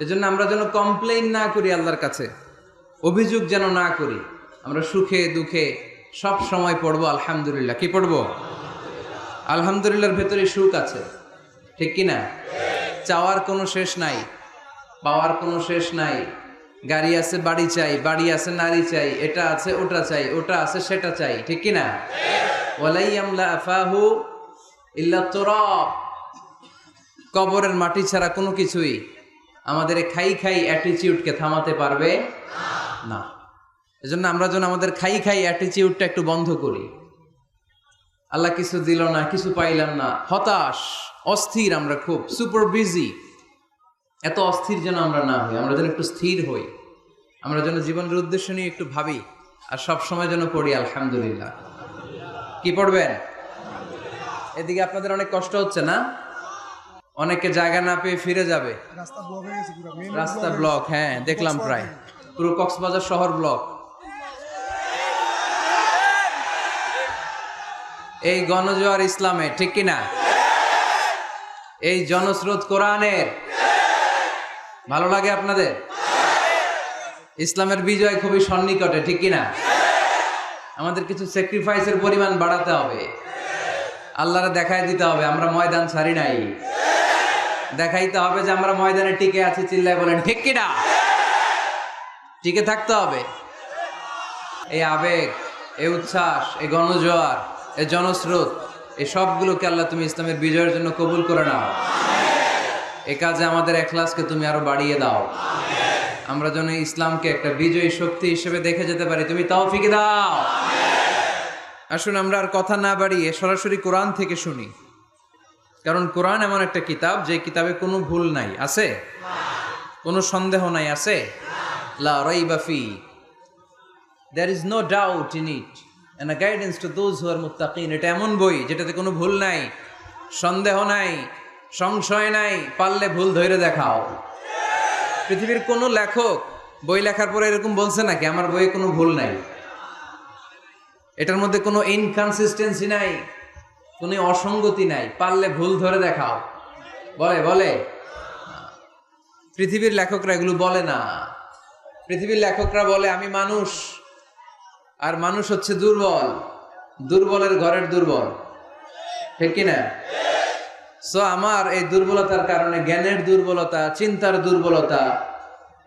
এজন্য আমরা যেন কমপ্লেইন না করি আল্লাহর কাছে, অভিযোগ যেন না করি। আমরা সুখে দুঃখে সব সময় পড়বো আলহামদুলিল্লাহ। কি পড়বো? আলহামদুলিল্লাহর ভেতরে সুখ আছে, ঠিক কি না? চাওয়ার কোনো শেষ নাই, পাওয়ার কোনো শেষ নাই। গাড়ি আছে বাড়ি চাই, বাড়ি আছে নারী চাই, এটা আছে ওটা চাই, ওটা আছে সেটা চাই, ঠিক কি না? ওয়ালাই আমলা আফাহু ইল্লা তুরাব। কবরের মাটি ছাড়া কোনো কিছুই আমাদের খাই খাই অ্যাটিটিউডকে থামাতে পারবে না। এজন্য আমরা যেন আমাদের খাই খাই অ্যাটিটিউডটা একটু বন্ধ করি। আল্লাহ কিছু দিল না, কিছু পাইলাম না, হতাশ, অস্থির, আমরা খুব সুপার বিজি। এত অস্থির যেন আমরা না হই, আমরা যেন একটু স্থির হই। আমরা যেন জীবনের উদ্দেশ্য নিয়ে একটু ভাবি, আর সব সময় যেন পড়ি আলহামদুলিল্লাহ। কি পড়বেন? এদিকে আপনাদের অনেক কষ্ট হচ্ছে না? অনেকে জায়গা না পেয়ে ফিরে যাবে, রাস্তা ব্লক। হ্যাঁ, দেখলাম প্রায় পুরো কক্সবাজার শহর ব্লক। এই গণজোয়ার ইসলামে, ঠিক কিনা? এই জনস্রোত কোরআনের। ভালো লাগে আপনাদের? ইসলামের বিজয় খুবই সন্নিকটে, ঠিক কিনা? আমাদের কিছু স্যাক্রিফাইসের পরিমাণ বাড়াতে হবে, আল্লাহরে দেখাই দিতে হবে আমরা ময়দান ছাড়ি নাই। দেখাইতে হবে যে আমরা ময়দানে টিকে আছি, চিল্লায় বলেন ঠিক কিনা? টিকে থাকতে হবে। এই আবেগ, এই উচ্ছ্বাস, এই গণজোয়ার, এই জনস্রোত, এই সবগুলোকে আল্লাহ তুমি ইসলামের বিজয়ের জন্য কবুল করে নাও। এ কাজে আমাদের ইখলাসকে তুমি আরো বাড়িয়ে দাও। আমরা যেন ইসলামকে একটা বিজয়ী শক্তি হিসেবে দেখে যেতে পারি, তুমি তৌফিক দাও। আসুন আমরা আর কথা না বাড়িয়ে সরাসরি কোরআন থেকে শুনি, কারণ কোরআন এমন একটা কিতাব যে কিতাবে কোনো ভুল নাই, আছে? কোনো সন্দেহ নাই, আছে? লা রাইবা ফি, there is no doubt in it and a guidance to those who are muttaqin। এটা এমন বই যেটাতে কোনো ভুল নাই, সন্দেহ নাই, সংশয় নাই, পারলে ভুল ধরে দেখাও। পৃথিবীর কোনো লেখক বই লেখার পরে এরকম বলছে নাকি আমার বইয়ে কোনো ভুল নাই, এটার মধ্যে কোনো ইনকনসিস্টেন্সি নাই, কোনো অসঙ্গতি নাই, পারলে ভুল ধরে দেখাও? বলে? পৃথিবীর লেখকরা এগুলো বলে না। পৃথিবীর লেখকরা বলে আমি মানুষ, আর মানুষ হচ্ছে দুর্বল, দুর্বলের ঘরের দুর্বল, ঠিক কিনা? সো আমার এই দুর্বলতার কারণে, জ্ঞানের দুর্বলতা, চিন্তার দুর্বলতা,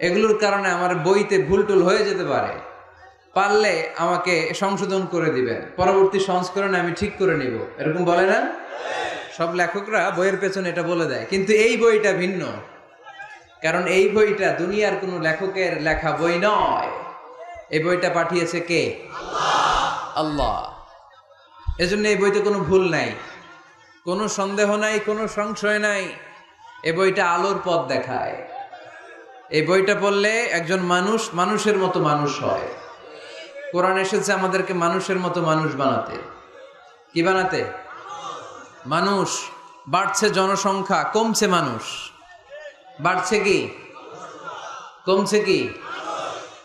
এগুলোর কারণে আমার বইতে ভুলটুল হয়ে যেতে পারে। পারলে আমাকে সংশোধন করে দিবেন, পরবর্তী সংস্করণে আমি ঠিক করে নিব, এরকম বলে না? সব লেখকরা বইয়ের পেছনে এটা বলে দেয়, কিন্তু এই বইটা ভিন্ন। কারণ এই বইটা দুনিয়ার কোনো লেখকের লেখা বই নয়। এই বইটা পাঠিয়েছে কে? আল্লাহ। এজন্য এই বইতে কোনো ভুল নাই, কোনো সন্দেহ নাই, কোনো সংশয় নাই। এই বইটা আলোর পথ দেখায়। এই বইটা পড়লে একজন মানুষ মানুষের মতো মানুষ হয়। কোরআন এসেছে আমাদেরকে মানুষের মতো মানুষ বানাতে। কি বানাতে? মানুষ। বাড়ছে জনসংখ্যা, কমছে মানুষ। বাড়ছে কি কমছে কি?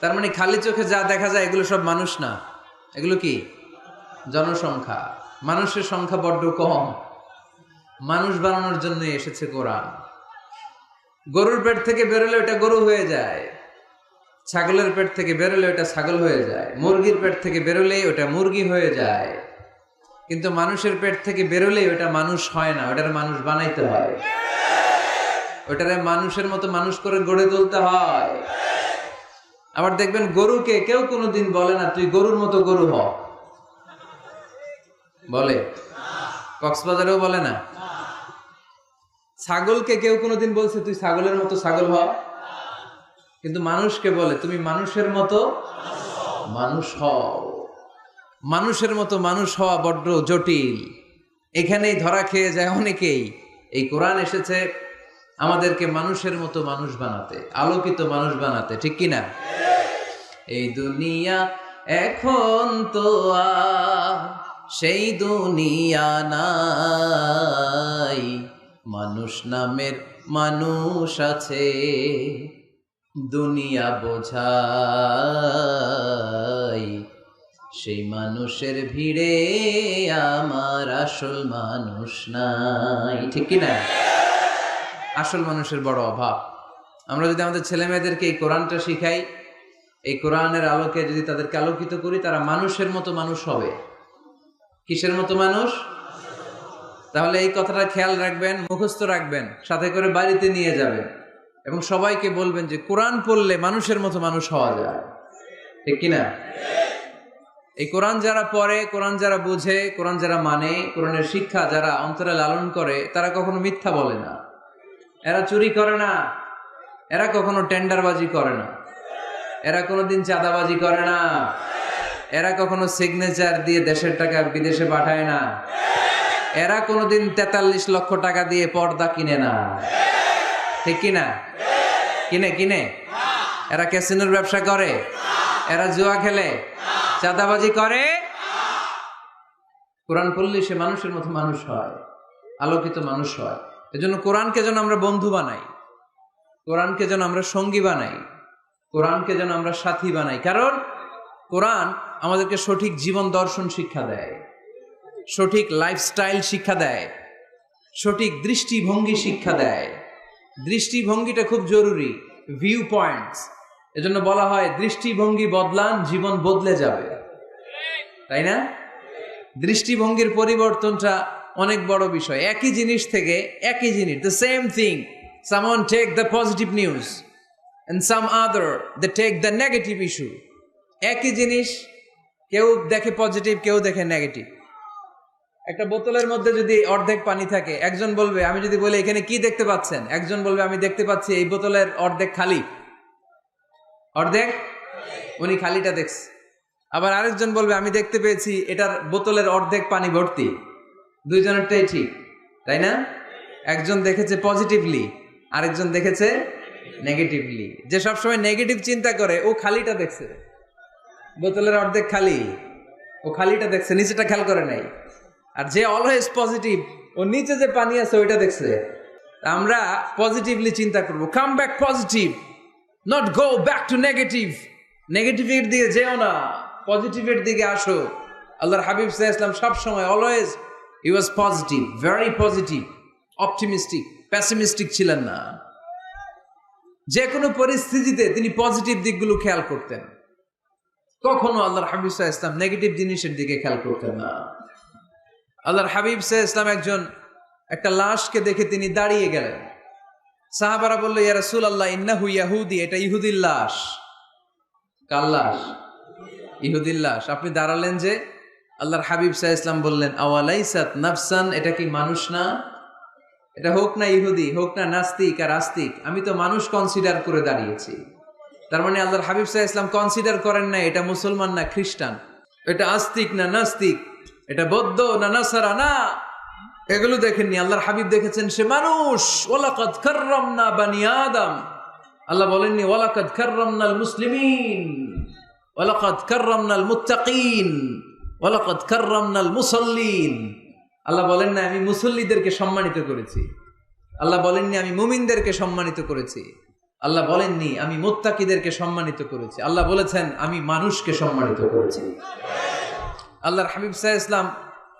তার মানে খালি চোখে যা দেখা যায় এগুলো সব মানুষ না, এগুলো কি? জনসংখ্যা। মানুষের সংখ্যা বড্ড কম। মানুষ বানানোর জন্য এসেছে কোরআন। গরুর পেট থেকে বেরোলে ওটা গরু হয়ে যায়, ছাগলের পেট থেকে বেরোলে ওটা ছাগল হয়ে যায়, মুরগির পেট থেকে বেরোলে ওটা মুরগি হয়ে যায়। কিন্তু মানুষের পেট থেকে বেরোলে ওটা মানুষ হয় না, ওটার মানুষ বানাইতে হয়, ওটারে মানুষের মতো মানুষ করে গড়ে তুলতে হয়। আবার দেখবেন গরুকে কেউ কোনোদিন বলে না তুই গরুর মতো গরু হ, বলে? কক্সবাজারেও বলে না। ছাগলকে কেউ কোনোদিন বলছে তুই ছাগলের মতো ছাগল হ? কিন্তু মানুষকে বলে তুমি মানুষের মতো মানুষ হও। মানুষের মতো মানুষ হওয়া বড্ড জটিল, এখানেই ধরা খেয়ে যায় অনেকেই। এই কোরআন এসেছে আমাদেরকে মানুষের মতো মানুষ বানাতে, আলোকিত মানুষ বানাতে, ঠিক কিনা? এই দুনিয়া এখন তো আর সেই দুনিয়া নাই, মানুষ নামের মানুষ আছে, দুনিয়া বোঝাই, সেই মানুষের ভিড়ে আমার আসল মানুষ নাই, ঠিক কিনা? আসল মানুষের বড় অভাব। আমরা যদি আমাদের ছেলে মেয়েদেরকে এই কোরআনটা শিখাই, এই কোরআনের আলোকে যদি তাদেরকে আলোকিত করি, তারা মানুষের মতো মানুষ হবে। কিসের মতো মানুষ? তাহলে এই কথাটা খেয়াল রাখবেন, মুখস্থ রাখবেন, সাথে করে বাড়িতে নিয়ে যাবেন এবং সবাইকে বলবেন যে কোরআন পড়লে মানুষের মতো মানুষ হওয়া যায়। ঠিক কিনা? এই কোরআন যারা পড়ে, কোরআন যারা বুঝে, কোরআন যারা মানে, কোরআনের শিক্ষা যারা অন্তরে লালন করে, তারা কখনো মিথ্যা বলে না, এরা চুরি করে না, এরা কখনো টেন্ডারবাজি করে না, এরা কোনোদিন চাঁদাবাজি করে না, এরা কখনো সিগনেচার দিয়ে দেশের টাকা বিদেশে পাঠায় না, এরা কোনোদিন 43 লক্ষ টাকা দিয়ে পর্দা কিনে না। ঠিক কিনা? কিনে এরা ক্যাসিনোর ব্যবসা করে, এরা জুয়া খেলে, চাঁদাবাজি করে। কোরআন পড়লে সে মানুষের মতো মানুষ হয়, আলোকিত মানুষ হয়। এজন্য কোরআনকে যেন আমরা বন্ধু বানাই, কোরআনকে যেন আমরা সঙ্গী বানাই, কোরআনকে যেন আমরা সাথী বানাই। কারণ কোরআন আমাদেরকে সঠিক জীবন দর্শন শিক্ষা দেয়, সঠিক লাইফস্টাইল শিক্ষা দেয়, সঠিক দৃষ্টিভঙ্গি শিক্ষা দেয়। দৃষ্টিভঙ্গিটা খুব জরুরি, ভিউ পয়েন্টস। এজন্য বলা হয় দৃষ্টিভঙ্গি বদলান, জীবন বদলে যাবে। তাই না? দৃষ্টিভঙ্গির পরিবর্তনটা অনেক বড় বিষয়। একই জিনিস থেকে, একই জিনিস, the same thing, someone take the positive news and some other they take the negative issue. একই জিনিস কেউ দেখে পজিটিভ, কেউ দেখে নেগেটিভ। একটা বোতলের মধ্যে যদি অর্ধেক পানি থাকে, একজন বলবে, আমি যদি বলি এখানে কি দেখতে পাচ্ছেন, একজন বলবে আমি দেখতে পাচ্ছি এই বোতলের অর্ধেক খালি, অর্ধেক, উনি খালিটা দেখছে। আবার আরেকজন বলবে আমি দেখতে পেয়েছি এটার বোতলের অর্ধেক পানি ভর্তি। দুইজনেরটাই ঠিক, তাই না? একজন দেখেছে পজিটিভলি, আরেকজন দেখেছে নেগেটিভলি। যে সবসময় নেগেটিভ চিন্তা করে ও খালিটা দেখছে, বোতলের অর্ধেক খালি, ও খালিটা দেখছে, নিচেটা খেয়াল করে নাই। আর যে অলওয়েজ পজিটিভ, ও নিচে যে পানি আছে ওইটা দেখছে। আমরা পজিটিভলি চিন্তা করবো, come back positive, not go back to negative. নেগেটিভের দিকে যেও না, পজিটিভের দিকে আসো। আল্লাহর হাবিব সাল্লাল্লাহু আলাইহি ওয়াসাল্লাম সব সময় অলওয়েজ হি ওয়াজ positive, very positive, optimistic, pessimistic ছিলেন না। যে কোনো পরিস্থিতিতে তিনি পজিটিভ দিকগুলো খেয়াল করতেন। কখনো আল্লাহর হাবিব সাল্লাল্লাহু আলাইহি ওয়াসাল্লাম নেগেটিভ জিনিসের দিকে খেয়াল করতেন না। আল্লাহর হাবিব সাল্লাল্লাহু আলাইহি ওয়াসাল্লাম একটা লাশকে দেখে তিনি দাঁড়িয়ে গেলেন। সাহাবারা বলল, ইয়া রাসূলুল্লাহ ইন্নাহু ইয়াহুদি, এটা ইহুদির লাশ। কার লাশ? ইহুদির লাশ। আপনি দাঁড়ালেন যে? আল্লাহর হাবিব সাল্লাল্লাহু আলাইহি ওয়াসাল্লাম বললেন, আওয়ালাইসাত নাফসান, এটা কি মানুষ না? এটা হোক না ইহুদি, হোক না নাস্তিক আর আস্তিক, আমি তো মানুষ কনসিডার করে দাঁড়িয়েছি। তার মানে আল্লাহর হাবিব সাল্লাল্লাহু আলাইহি ওয়াসাল্লাম কনসিডার করেন না এটা মুসলমান না খ্রিস্টান, এটা আস্তিক না নাস্তিক, এটা বৌদ্ধ না নাসারা, না, এগুলো দেখেননি। আল্লাহর হাবিব দেখেছেন সে মানুষ। ওয়ালাকাদ কাররামনা বানি আদম, আল্লাহ বলেননি ওয়ালাকাদ কাররামনাল মুসলিমিন, ওয়ালাকাদ কাররামনাল মুত্তাকিন, ওয়ালাকাদ কাররামনাল মুসাল্লিন। আল্লাহ বলেন না আমি মুসল্লিদেরকে সম্মানিত করেছি, আল্লাহ বলেননি আমি মুমিনদেরকে সম্মানিত করেছি, আল্লাহ বলেননি আমি মুত্তাকিদেরকে সম্মানিত করেছি, আল্লাহ বলেছেন আমি মানুষকে সম্মানিত করেছি। আল্লাহর হাবিব সাল্লাল্লাহু আলাইহি ওয়াসাল্লাম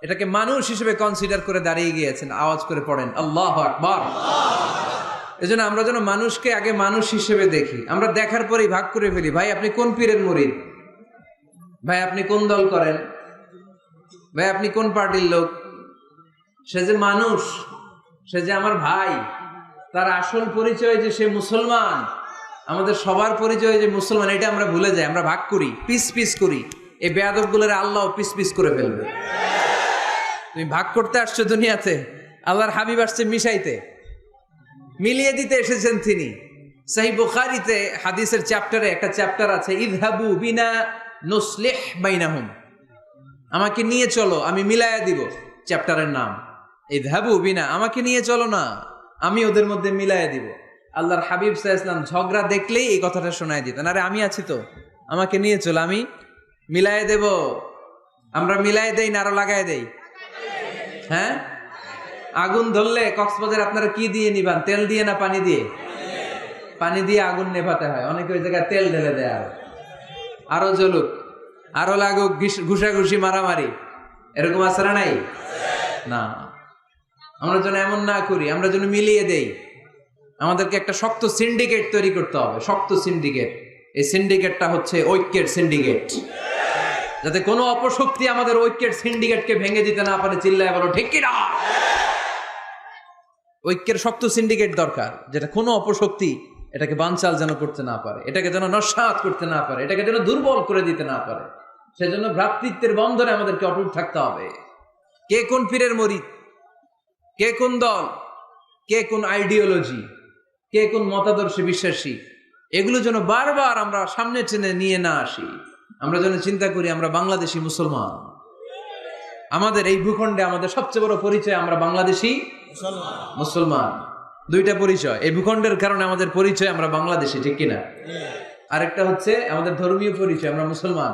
এটাকে মানুষ হিসেবে কনসিডার করে দাঁড়িয়ে গিয়েছেন। আওয়াজ করে পড়েন আল্লাহু আকবার। এজন্য আমরা যেন মানুষকে আগে মানুষ হিসেবে দেখি। আমরা দেখার পরেই ভাগ করে ফেলি, ভাই আপনি কোন পীরের মুরিদ, ভাই আপনি কোন দল করেন, ভাই আপনি কোন পার্টির লোক। সে যে মানুষ, সে যে আমার ভাই, তার আসল পরিচয় যে সে মুসলমান, আমাদের সবার পরিচয় যে মুসলমান, এটা আমরা ভুলে যাই। আমরা ভাগ করি, পিস পিস করি। এই বেয়াদবগুলোর আল্লাহ পিস পিস করে ফেলবে। তুমি ভাগ করতে আসছো দুনিয়াতে, আল্লাহর হাবিব আসছে মিশাইতে, মিলিয়ে দিতে এসেছেন তিনি। সহিহ বুখারীতে হাদিসের চ্যাপ্টারে একটা চ্যাপ্টার আছে, ইযহাবু বিনা নুসলিহ বাইনাহুম, আমাকে নিয়ে চলো আমি মিলায়া দিব। চ্যাপ্টারের নাম ইযহাবু বিনা, আমাকে নিয়ে চলো না আমি ওদের মধ্যে মিলায়া দিব। আল্লাহর হাবিব সাল্লাল্লাহু আলাইহি ওয়াসাল্লাম ঝগড়া দেখলেই এই কথাটা শোনায় দিতেন, আরে আমি আছি তো, আমাকে নিয়ে চলো, আমি মিলায় দেব। আমরা মিলায় দেই না আরো লাগায় দেই? হ্যাঁ, আগুন ধরলে কক্সবাজার আপনারা কি দিয়ে নিবান, তেল দিয়ে না পানি দিয়ে? পানি দিয়ে আগুন নেভাতে হয়, অনেকে ওই জায়গায় তেল ঢেলে দেয়, আরো জ্বলুক, আরো লাগুক, ঘুষাঘুষি মারামারি, এরকম আছে না নাই? না, আমরা যেন এমন না করি, আমরা যেন মিলিয়ে দেই। আমাদেরকে একটা শক্ত সিন্ডিকেট তৈরি করতে হবে, শক্ত সিন্ডিকেট। এই সিন্ডিকেটটা হচ্ছে ঐক্যের সিন্ডিকেট, যাতে কোনো অপশক্তি আমাদের ঐক্যের সিন্ডিকেটকে ভেঙে দিতে না পারে। চিল্লায় বলো ঠিক কিনা? ঐক্যের শক্ত সিন্ডিকেট দরকার, যেটা কোনো অপশক্তি এটাকে বানচাল যেন করতে না পারে, এটাকে যেন নস্যাৎ করতে না পারে, এটাকে যেন দুর্বল করে দিতে না পারে। সেজন্য ভ্রাতৃত্বের বন্ধনে আমাদেরকে অটুট থাকতে হবে। কে কোন পীরের মরিদ, কে কোন দল, কে কোন আইডিওলজি, কে কোন মতাদর্শে বিশ্বাসী, এগুলো যেন বারবার আমরা সামনে টেনে নিয়ে না আসি। আমরা যেন চিন্তা করি আমরা বাংলাদেশি মুসলমান। আমাদের এই ভূখণ্ডে আমাদের সবচেয়ে বড় পরিচয় আমরা বাংলাদেশি মুসলমান। দুইটা পরিচয় এই ভূখণ্ডের কারণে আমাদের পরিচয়, আমরা বাংলাদেশি, ঠিক কিনা? আরেকটা হচ্ছে আমাদের ধর্মীয় পরিচয়, আমরা মুসলমান।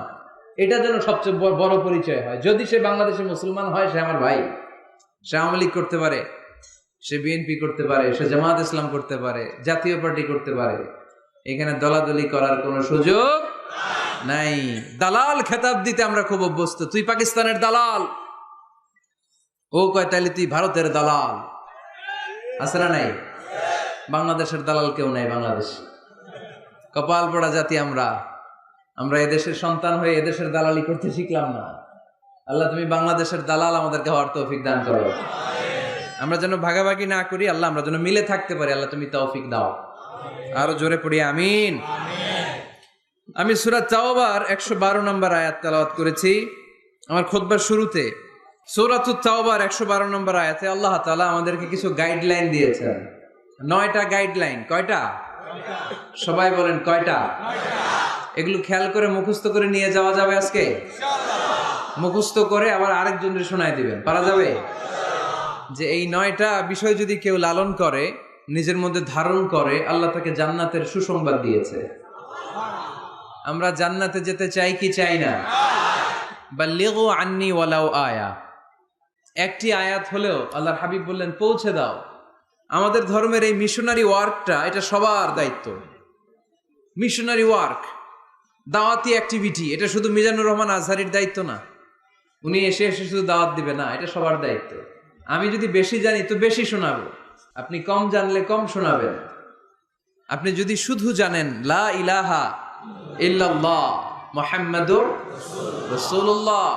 এটা যেন সবচেয়ে বড় পরিচয় হয়। যদি সে বাংলাদেশি মুসলমান হয়, সে আমার ভাই। সে আওয়ামী লীগ করতে পারে, সে বিএনপি করতে পারে, সে জামাত ইসলাম করতে পারে, জাতীয় পার্টি করতে পারে, এখানে দলাদলি করার কোনো সুযোগ নাই। দালাল খেতাব দিতে আমরা খুব অভ্যস্ত। তুই পাকিস্তানের দালাল, ও কয় তাইলে তুই ভারতের দালাল। আছে না নাই? বাংলাদেশের দালাল কেউ নাই। বাংলাদেশ কপাল পড়া জাতি আমরা। আমরা এদেশের সন্তান হয়ে এদেশের দালালি করতে শিখলাম না। আল্লাহ তুমি বাংলাদেশের দালাল আমাদেরকে হওয়ার তৌফিক দান করো। আমরা যেন ভাগাভাগি না করি আল্লাহ, আমরা যেন মিলে থাকতে পারি আল্লাহ, তুমি তৌফিক দাও। আরো জোরে পড়ি আমিন। আমি সূরা তাওবার 112 নম্বর আয়াত তেলাওয়াত করেছি আমার খুতবার শুরুতে। সূরাতুত তাওবার 112 নম্বর আয়াতে আল্লাহ তাআলা আমাদেরকে কিছু গাইডলাইন দিয়েছেন। 9টা গাইডলাইন। কয়টা? সবাই বলেন কয়টা? এগুলো খেয়াল করে মুখস্থ করে নিয়ে যাওয়া যাবে আজকে? মুখস্থ করে আবার আরেকজনের শোনায় দিবেন, পারা যাবে? যে এই 9টা বিষয় যদি কেউ লালন করে, নিজের মধ্যে ধারণ করে, আল্লাহ তাকে জান্নাতের সুসংবাদ দিয়েছে। আমরা জান্নাতে যেতে চাই কি চাই না? বাল্লিগু আন্নি ওয়ালাউ আয়া। একটি আয়াত হলেও আল্লাহর হাবিব বললেন পৌঁছে দাও। আমাদের ধর্মের এই মিশনারি ওয়ার্কটা, এটা সবার দায়িত্ব। মিশনারি ওয়ার্ক, দাওয়াতি অ্যাক্টিভিটি, এটা শুধু মিজানুর রহমান আজহারির দায়িত্ব না। উনি এসে এসে শুধু দাওয়াত দিবে না, এটা সবার দায়িত্ব। আমি যদি বেশি জানি তো বেশি শোনাবো, আপনি কম জানলে কম শোনাবেন। আপনি যদি শুধু জানেন লা ইলাহা ইল্লাল্লাহ মুহাম্মাদুর রাসূলুল্লাহ,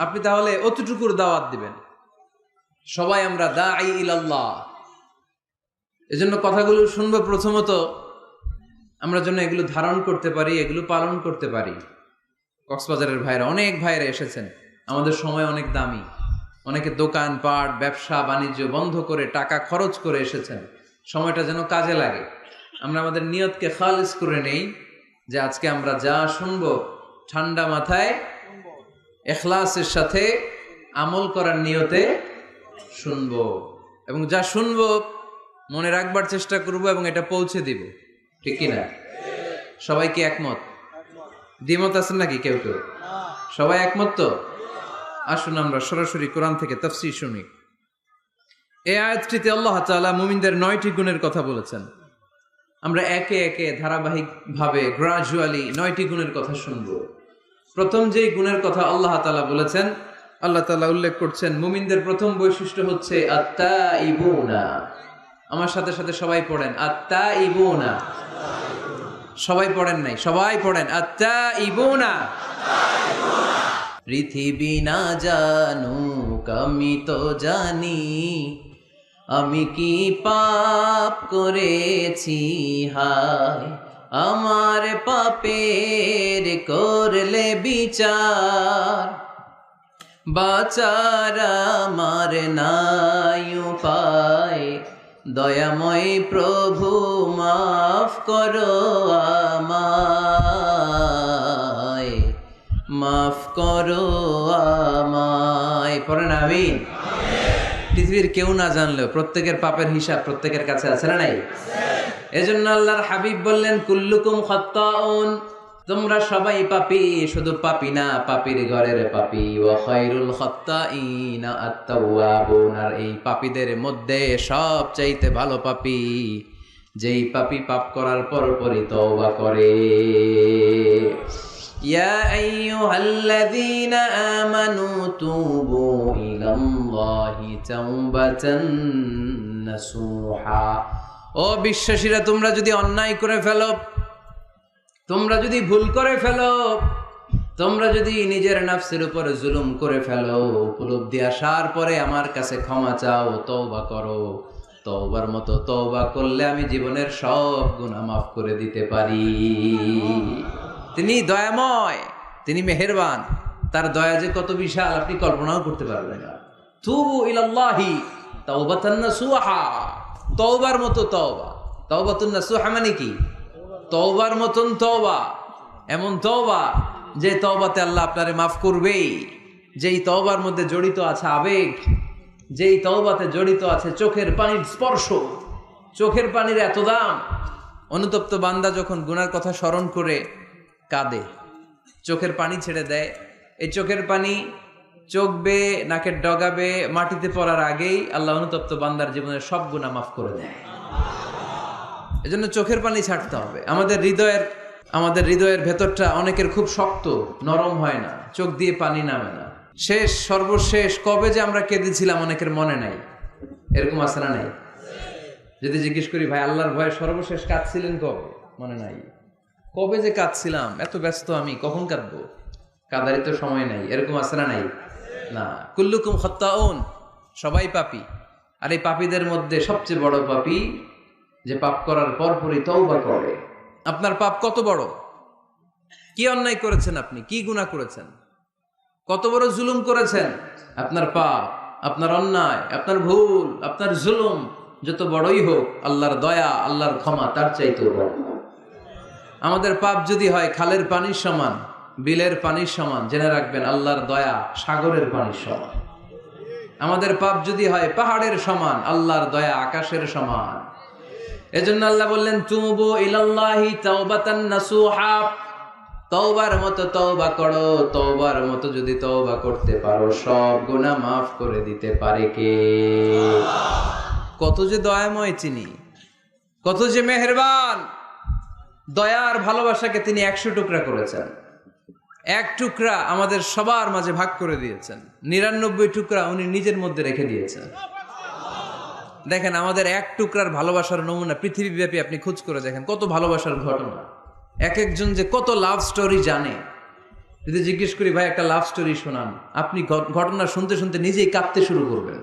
আপনি তাহলে অতটুকুর দাওয়াত দিবেন। সবাই আমরা দাঈ ইলাল্লাহ। এজন্য কথাগুলো শুনবো, প্রথমত আমরা যেন এগুলো ধারণ করতে পারি, এগুলো পালন করতে পারি। কক্সবাজারের ভাইরা, অনেক ভাইরা এসেছেন, আমাদের সময় অনেক দামি। অনেকে দোকান পাট, ব্যবসা বাণিজ্য বন্ধ করে টাকা খরচ করে এসেছেন। সময়টা যেন কাজে লাগে। আমরা আমাদের নিয়তকে খালিস করে নেই, যে আজকে আমরা যা শুনবো ঠান্ডা মাথায় ইখলাসের সাথে আমল করার নিয়তে শুনবো, এবং যা শুনবো মনে রাখবার চেষ্টা করব এবং এটা পৌঁছে দিব, ঠিক কিনা? সবাই কি একমত? দ্বিমত আছেন নাকি কেউ কেউ? সবাই একমত তো? আসুন আমরা সরাসরি কোরআন থেকে তাফসীর শুনি। এই আয়াতটিতে আল্লাহ তাআলা মুমিনদের 9টি গুণের কথা বলেছেন। আমরা একে একে ধারাবাহিকভাবে গ্রাজুয়ালি 9টি গুণের কথা শুনব। প্রথম যেই গুণের কথা আল্লাহ তাআলা বলেছেন, আল্লাহ তাআলা উল্লেখ করছেন মুমিনদের প্রথম বৈশিষ্ট্য হচ্ছে আত্তাইবুনা। আমার সাথে সাথে সবাই পড়েন আত্তাইবুনা। সবাই পড়েন নাই, সবাই পড়েন আত্তাইবুনা। পৃথিবী না জানুক আমি তো জানি, আমি কি পাপ করেছি হায়, আমার পাপের করলে বিচার, বাঁচার আমার নাই উপায়, দয়াময় প্রভু মাফ করো আমায়, মাফ করো আমায়। পড়েন আমিন। পৃথিবীর কেউ না জানলেও প্রত্যেকের পাপের হিসাব প্রত্যেকের কাছে আছে না নাই? এজন্য আল্লাহর হাবিব বললেন কুল্লুকুম খাত্তাউন, তোমরা সবাই পাপী, শুধু পাপী না, পাপীর ঘরের পাপী। ওয়া খায়রুল খাত্তাইনা আত-তাওয়াবুন, আর এই পাপীদের মধ্যে সবচাইতে ভালো পাপী যেই পাপী পাপ করার পরপরই তওবা করে। ইয়া আইয়ুহাল্লাযীনা আমানু তুবু ইলাল্লাহি তাওবাতান নাসুহা ও বিশ্বাসীরা, তোমরা যদি অন্যায় করে ফেলো, তোমরা যদি ভুল করে ফেলো, তোমরা যদি নিজের নাফসের উপর জুলুম করে ফেলো, উপলব্ধি আসার পরে আমার কাছে ক্ষমা চাও, তওবা করো, তওবার মতো তওবা করলে আমি জীবনের সব গুনাহ মাফ করে দিতে পারি। তিনি দয়াময়, তিনি মেহেরবান, তার দয়া যে কত বিশাল আপনি কল্পনাও করতে পারবেন না। তুবু ইলাল্লাহি তাওবাতান নাসুহা, তওবার মতো তওবা। তাওবাতুন নাসুহা মানে কি? তওবার মতন তওবা, এমন তওবা যে তওবাতে আল্লাহ আপনারে মাফ করবেই, যেই তওবার মধ্যে জড়িত আছে আবেগ, যেই তওবাতে জড়িত আছে চোখের পানির স্পর্শ, চোখের পানির এত দাম। অনুতপ্ত বান্দা যখন গুনার কথা স্মরণ করে কাঁদে, চোখের পানি ছেড়ে দেয়, এই চোখের পানি চোখ বেয়ে নাকের ডগাবে মাটিতে পড়ার আগেই আল্লাহ অনুতপ্ত বান্দার জীবনের সব গুনাহ মাফ করে দেয়। এজন্য চোখের পানি ছাড়তে হবে। আমাদের হৃদয়ের ভেতরটা অনেকের খুব শক্ত, নরম হয় না, চোখ দিয়ে পানি নামে না। সর্বশেষ কবে যে আমরা কেঁদেছিলাম অনেকের মনে নাই, এরকম আছে না নাই? যদি জিজ্ঞেস করি ভাই আল্লাহর ভয়ে সর্বশেষ কাঁদছিলেন কবে, মনে নাই। কবে যে কাঁদছিলাম, এত ব্যস্ত আমি, কখন কাঁদবো, কাঁদারই তো সময় নাই, এরকম আছে না নাই? না, কুল্লুকুম খাত্তাউন, সবাই পাপী। আর এই পাপীদের মধ্যে সবচেয়ে বড় পাপী যে পাপ করার পরপরই তওবা করে। আপনার পাপ কত বড়? কি অন্যায় করেছেন আপনি? কি গুনাহ করেছেন? কত বড় জুলুম করেছেন? আপনার পাপ, আপনার অন্যায়, আপনার ভুল, আপনার জুলুম যত বড়ই হোক, আল্লাহর দয়া, আল্লাহর ক্ষমা তার চাইতেও বড়। আমাদের পাপ যদি হয় খালের পানির সমান, বিলের পানির সমান, জেনে রাখবেন আল্লাহর দয়া সাগরের পানির সমান। আমাদের পাপ যদি হয় পাহাড়ের সমান, আল্লাহর দয়া আকাশের সমান। এজন্য আল্লাহ বললেন তুবু ইলাল্লাহি তাওবাতান নাসুহা, তওবার মতো তওবা করো, তওবার মতো যদি তওবা করতে পারো সব গুনাহ মাফ করে দিতে পারে কে? কত যে দয়াময় তিনি, কত যে মেহেরবান। দয়ার ভালোবাসাকে তিনি 100 টুকরা করেছেন, এক টুকরা আমাদের সবার মাঝে ভাগ করে দিয়েছেন, 99 টুকরা উনি নিজের মধ্যে রেখে দিয়েছেন। দেখেন আমাদের এক টুকরার ভালোবাসার নমুনা পৃথিবীব্যাপী আপনি খোঁজ করে দেখেন, কত ভালোবাসার ঘটনা। এক একজন যে কত লাভ স্টোরি জানে। যদি জিজ্ঞেস করি ভাই একটা লাভ স্টোরি শোনান, আপনি ঘটনা শুনতে শুনতে নিজেই কাঁদতে শুরু করবেন।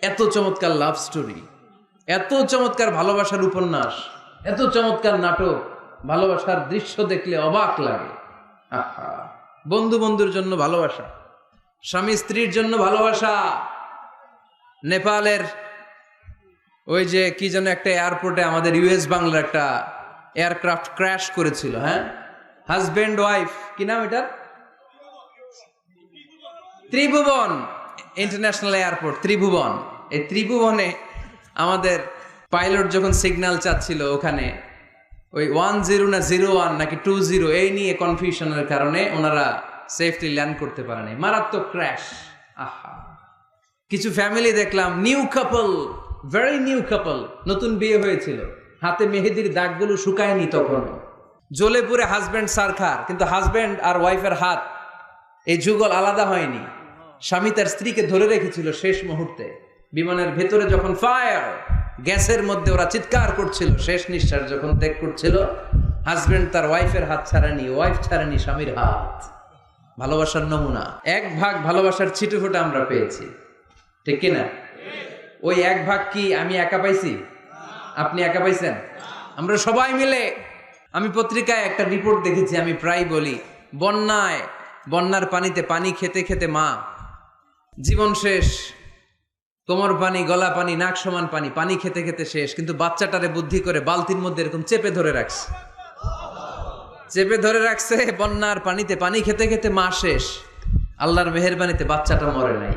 এত চমৎকার লাভ স্টোরি, এত চমৎকার ভালোবাসার উপন্যাস, এত চমৎকার নাটক, ভালোবাসার দৃশ্য দেখলে অবাক লাগে। আহা, বন্ধু বন্ধুর জন্য ভালোবাসা, স্বামী স্ত্রীর জন্য ভালোবাসা। নেপালের ওই যে কি যেন একটা এয়ারপোর্টে আমাদের ইউএস বাংলার একটা এয়ারক্রাফট ক্র্যাশ করেছিল, হ্যাঁ, হাজব্যান্ড ওয়াইফ, কি নাম এটার? ত্রিভুবন ইন্টারন্যাশনাল এয়ারপোর্ট, ত্রিভুবন। এই ত্রিভুবনে আমাদের পাইলট যখন সিগন্যাল চাচ্ছিল, ওখানে ওই 10 না 01 নাকি 20 এই নিয়ে কনফিউশনের কারণে ওনারা সেফলি ল্যান্ড করতে পারেনি, মারাত্মক ক্র্যাশ। আহা, কিছু ফ্যামিলি দেখলাম, নিউ কাপল, ভেরি নিউ কাপল, নতুন বিয়ে হয়েছিল, হাতে মেহেদির দাগগুলো শুকায়নি তখনও, জ্বলে পুরে হাজব্যান্ড সারখার, কিন্তু হাজব্যান্ড আর ওয়াইফের হাত এই যুগল আলাদা হয়নি। স্বামী তার স্ত্রীকে ধরে রেখেছিল শেষ মুহূর্তে। বিমানের ভেতরে যখন ফায়ার, গ্যাসের মধ্যে ওরা চিৎকার করছিল, শেষ নিঃশ্বাস যখন ত্যাগ করছিল, হাজব্যান্ড তার ওয়াইফের হাত ছাড়েনি, ওয়াইফ ছাড়েনি স্বামীর হাত। ভালোবাসার নমুনা। এক ভাগ ভালোবাসার ছিটেফোঁটা আমরা পেয়েছি, ঠিক কিনা? ওই এক ভাগ কি আমি একা পাইছি? আপনি একা পাইছেন? আমরা সবাই মিলে। আমি পত্রিকায় একটা রিপোর্ট দেখেছি, আমি প্রায় বলি, বন্যার পানিতে পানি খেতে খেতে মা জীবন শেষ, কোমর পানি, গলা পানি, নাক সমান পানি, পানি খেতে খেতে শেষ, কিন্তু বাচ্চাটারে বুদ্ধি করে বালতির মধ্যে এরকম চেপে ধরে রাখছে, বন্যার পানিতে পানি খেতে খেতে মা শেষ। আল্লাহর মেহেরবানিতে বাচ্চাটা মরে নাই।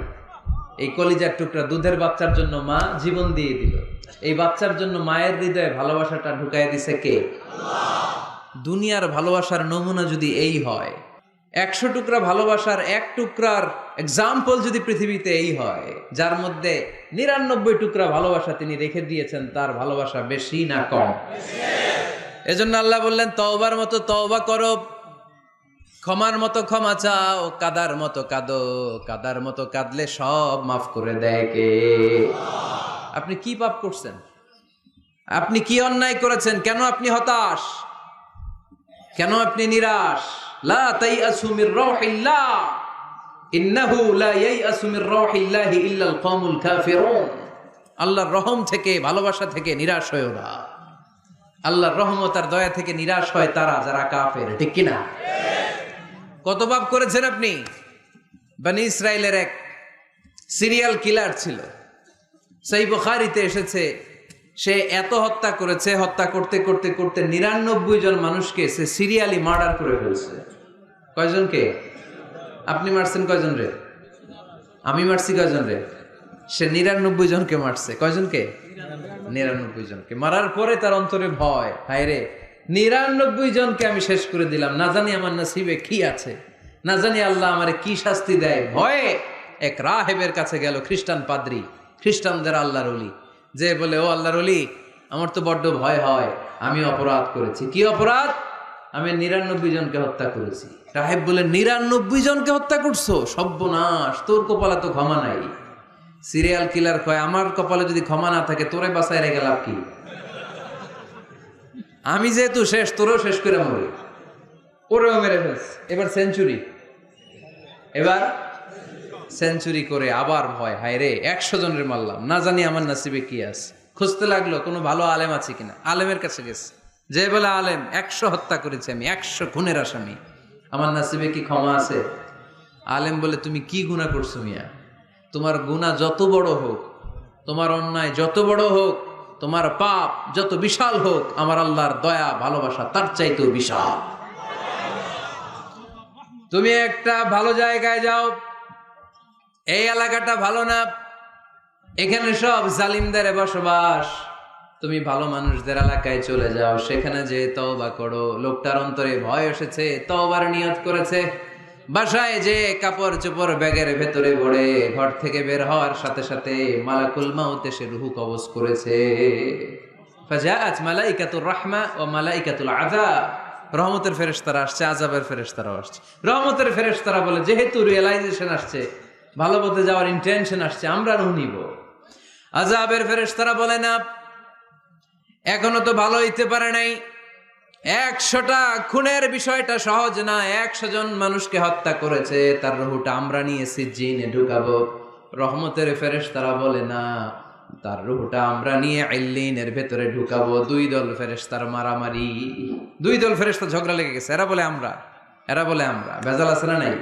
এই কলিজার টুকরা দুধের বাচ্চার জন্য মা জীবন দিয়ে দিল। এই বাচ্চার জন্য মায়ের হৃদয়ে ভালোবাসাটা ঢুকাই দিছে কে? দুনিয়ার ভালোবাসার নমুনা যদি এই হয়, 100 টুকরা ভালোবাসার এক টুকরার এক্সাম্পল যদি পৃথিবীতে এই হয়, যার মধ্যে 99 টুকরা ভালোবাসা তিনি রেখে দিয়েছেন, তার ভালোবাসা বেশি না কম? এজন্য আল্লাহ বললেন তওবার মতো তওবা করো, ক্ষমার মতো ক্ষমা চাও, কাদার মতো কাঁদো, কাদার মতো কাঁদলে সব মাফ করে দেয় কে? আপনি কি পাপ করছেন? আপনি কি অন্যায় করেছেন? কেন আপনি হতাশ? কেন আপনি নিরাশ? লা তাইআসু মির রাউহিল্লাহ ইন্নাহু লা ইয়াইআসু মির রাউহিল্লাহি ইল্লাল কওমুল কাফিরুন। আল্লাহর রহম থেকে, ভালোবাসা থেকে নিরাশ হয়ো না। আল্লাহর রহমত আর দয়া থেকে নিরাশ হয় তারা যারা কাফের, ঠিক কি না? কত পাপ করেছেন আপনি? বনি ইসরাইলের এক সিরিয়াল কিলার ছিল, সহিহ বুখারীতে এসেছে। সে এত হত্যা করেছে, হত্যা করতে করতে করতে 99 জন মানুষকে সে সিরিয়ালি মার্ডার করে ফেলছে। কয়জনকে? আপনি মারছেন কয়জন রে? আমি মারছি কয়জন রে? সে 99 জনকে মারছে। কয়জনকে? 99 জনকে। মারার পরে তার অন্তরে ভয়, হায় রে 99 জনকে আমি শেষ করে দিলাম, না জানি আমার নসিবে কি আছে, না জানি আল্লাহ আমারে কি শাস্তি দেয়। ভয়ে এক রাহেবের কাছে গেল, খ্রিস্টান পাদ্রী, খ্রিস্টানদের আল্লাহর ওলি, যে বলে, ও আল্লাহর ওলি, আমার তো বড্ড ভয় হয়, আমি অপরাধ করেছি। কি অপরাধ? আমি 99 জনকে হত্যা করেছি। রাহেব বলে, 99 জনকে হত্যা করছো? সর্বনাশ, তোর কপালে তো ক্ষমা নাই। সিরিয়াল কিলার কয়, আমার কপালে যদি ক্ষমা না থাকে তোরে বাঁচায় রেখে লাভ কি? আমি যেহেতু শেষ, তোরেও শেষ করে মরি। ওরেও মেরে ফেলছে। এবার সেঞ্চুরি করে আবার ভয়, হায় রে 100 জনের মারলাম, না জানি আমার নসিবে কি আছে। খুঁজতে লাগলো কোনো ভালো আলেম আছে কিনা। আলেমের কাছে গেছে, যে বলে, আলেম 100 হত্যা করেছি আমি, 100 খুনের আসামি, আমার নসিবে কি ক্ষমা আছে? আলেম বলে, তুমি কি গুনাহ করছো মিয়া? তোমার গুনাহ যত বড় হোক, তোমার অন্যায় যত বড় হোক, তোমার পাপ যত বিশাল হোক, আমার আল্লাহর দয়া ভালোবাসা তার চাইতেও বিশাল। তুমি একটা ভালো জায়গায় যাও, এই এলাকাটা ভালো না, এখানে সব জালিমদের বসবাস, তুমি ভালো মানুষদের এলাকায় চলে যাও, সেখানে যে তওবা করো। লোকটার অন্তরে ভয় এসেছে, তওবার নিয়ত করেছে। বাসায় যে কাপড় চোপড় ব্যাগের ভেতরে ভরে ঘর থেকে বের হওয়ার সাথে সাথে মালাকুল মাউত এসে রূহ কবজ করেছে। ফাজাআত মালাইকাতুর রাহমা ওয়া মালাইকাতুল আযাব। রহমতের ফেরেশতারা আসছে, আযাবের ফেরেশতারাও আসছে। রহমতের ফেরেশতারা বলে, যেহেতু রিয়েলাইজেশন আসছে, ভালো পথে যাওয়ার ইন্টেনশন আসছে, আমরা রূহ নিব। আযাবের ফেরেশতারা বলে, না, এখনো তো ভালো হইতে পারে নাই। 100টা খুনের বিষয়টা সহজ না। 100 জন মানুষকে হত্যা করেছে, তার রূহটা আমরা নিয়ে সিজ্জিনে ঢুকাবো। রহমতের ফেরেশতারা বলে, না, তার রূহটা আমরা নিয়ে ইল্লিনের ভেতরে ঢুকাবো। 2 দল ফেরেশতার মারামারি, 2 দল ফেরেশতা ঝগড়া লেগে গেছে। এরা বলে আমরা, এরা বলে আমরা। ভেজাল আছে না নাই?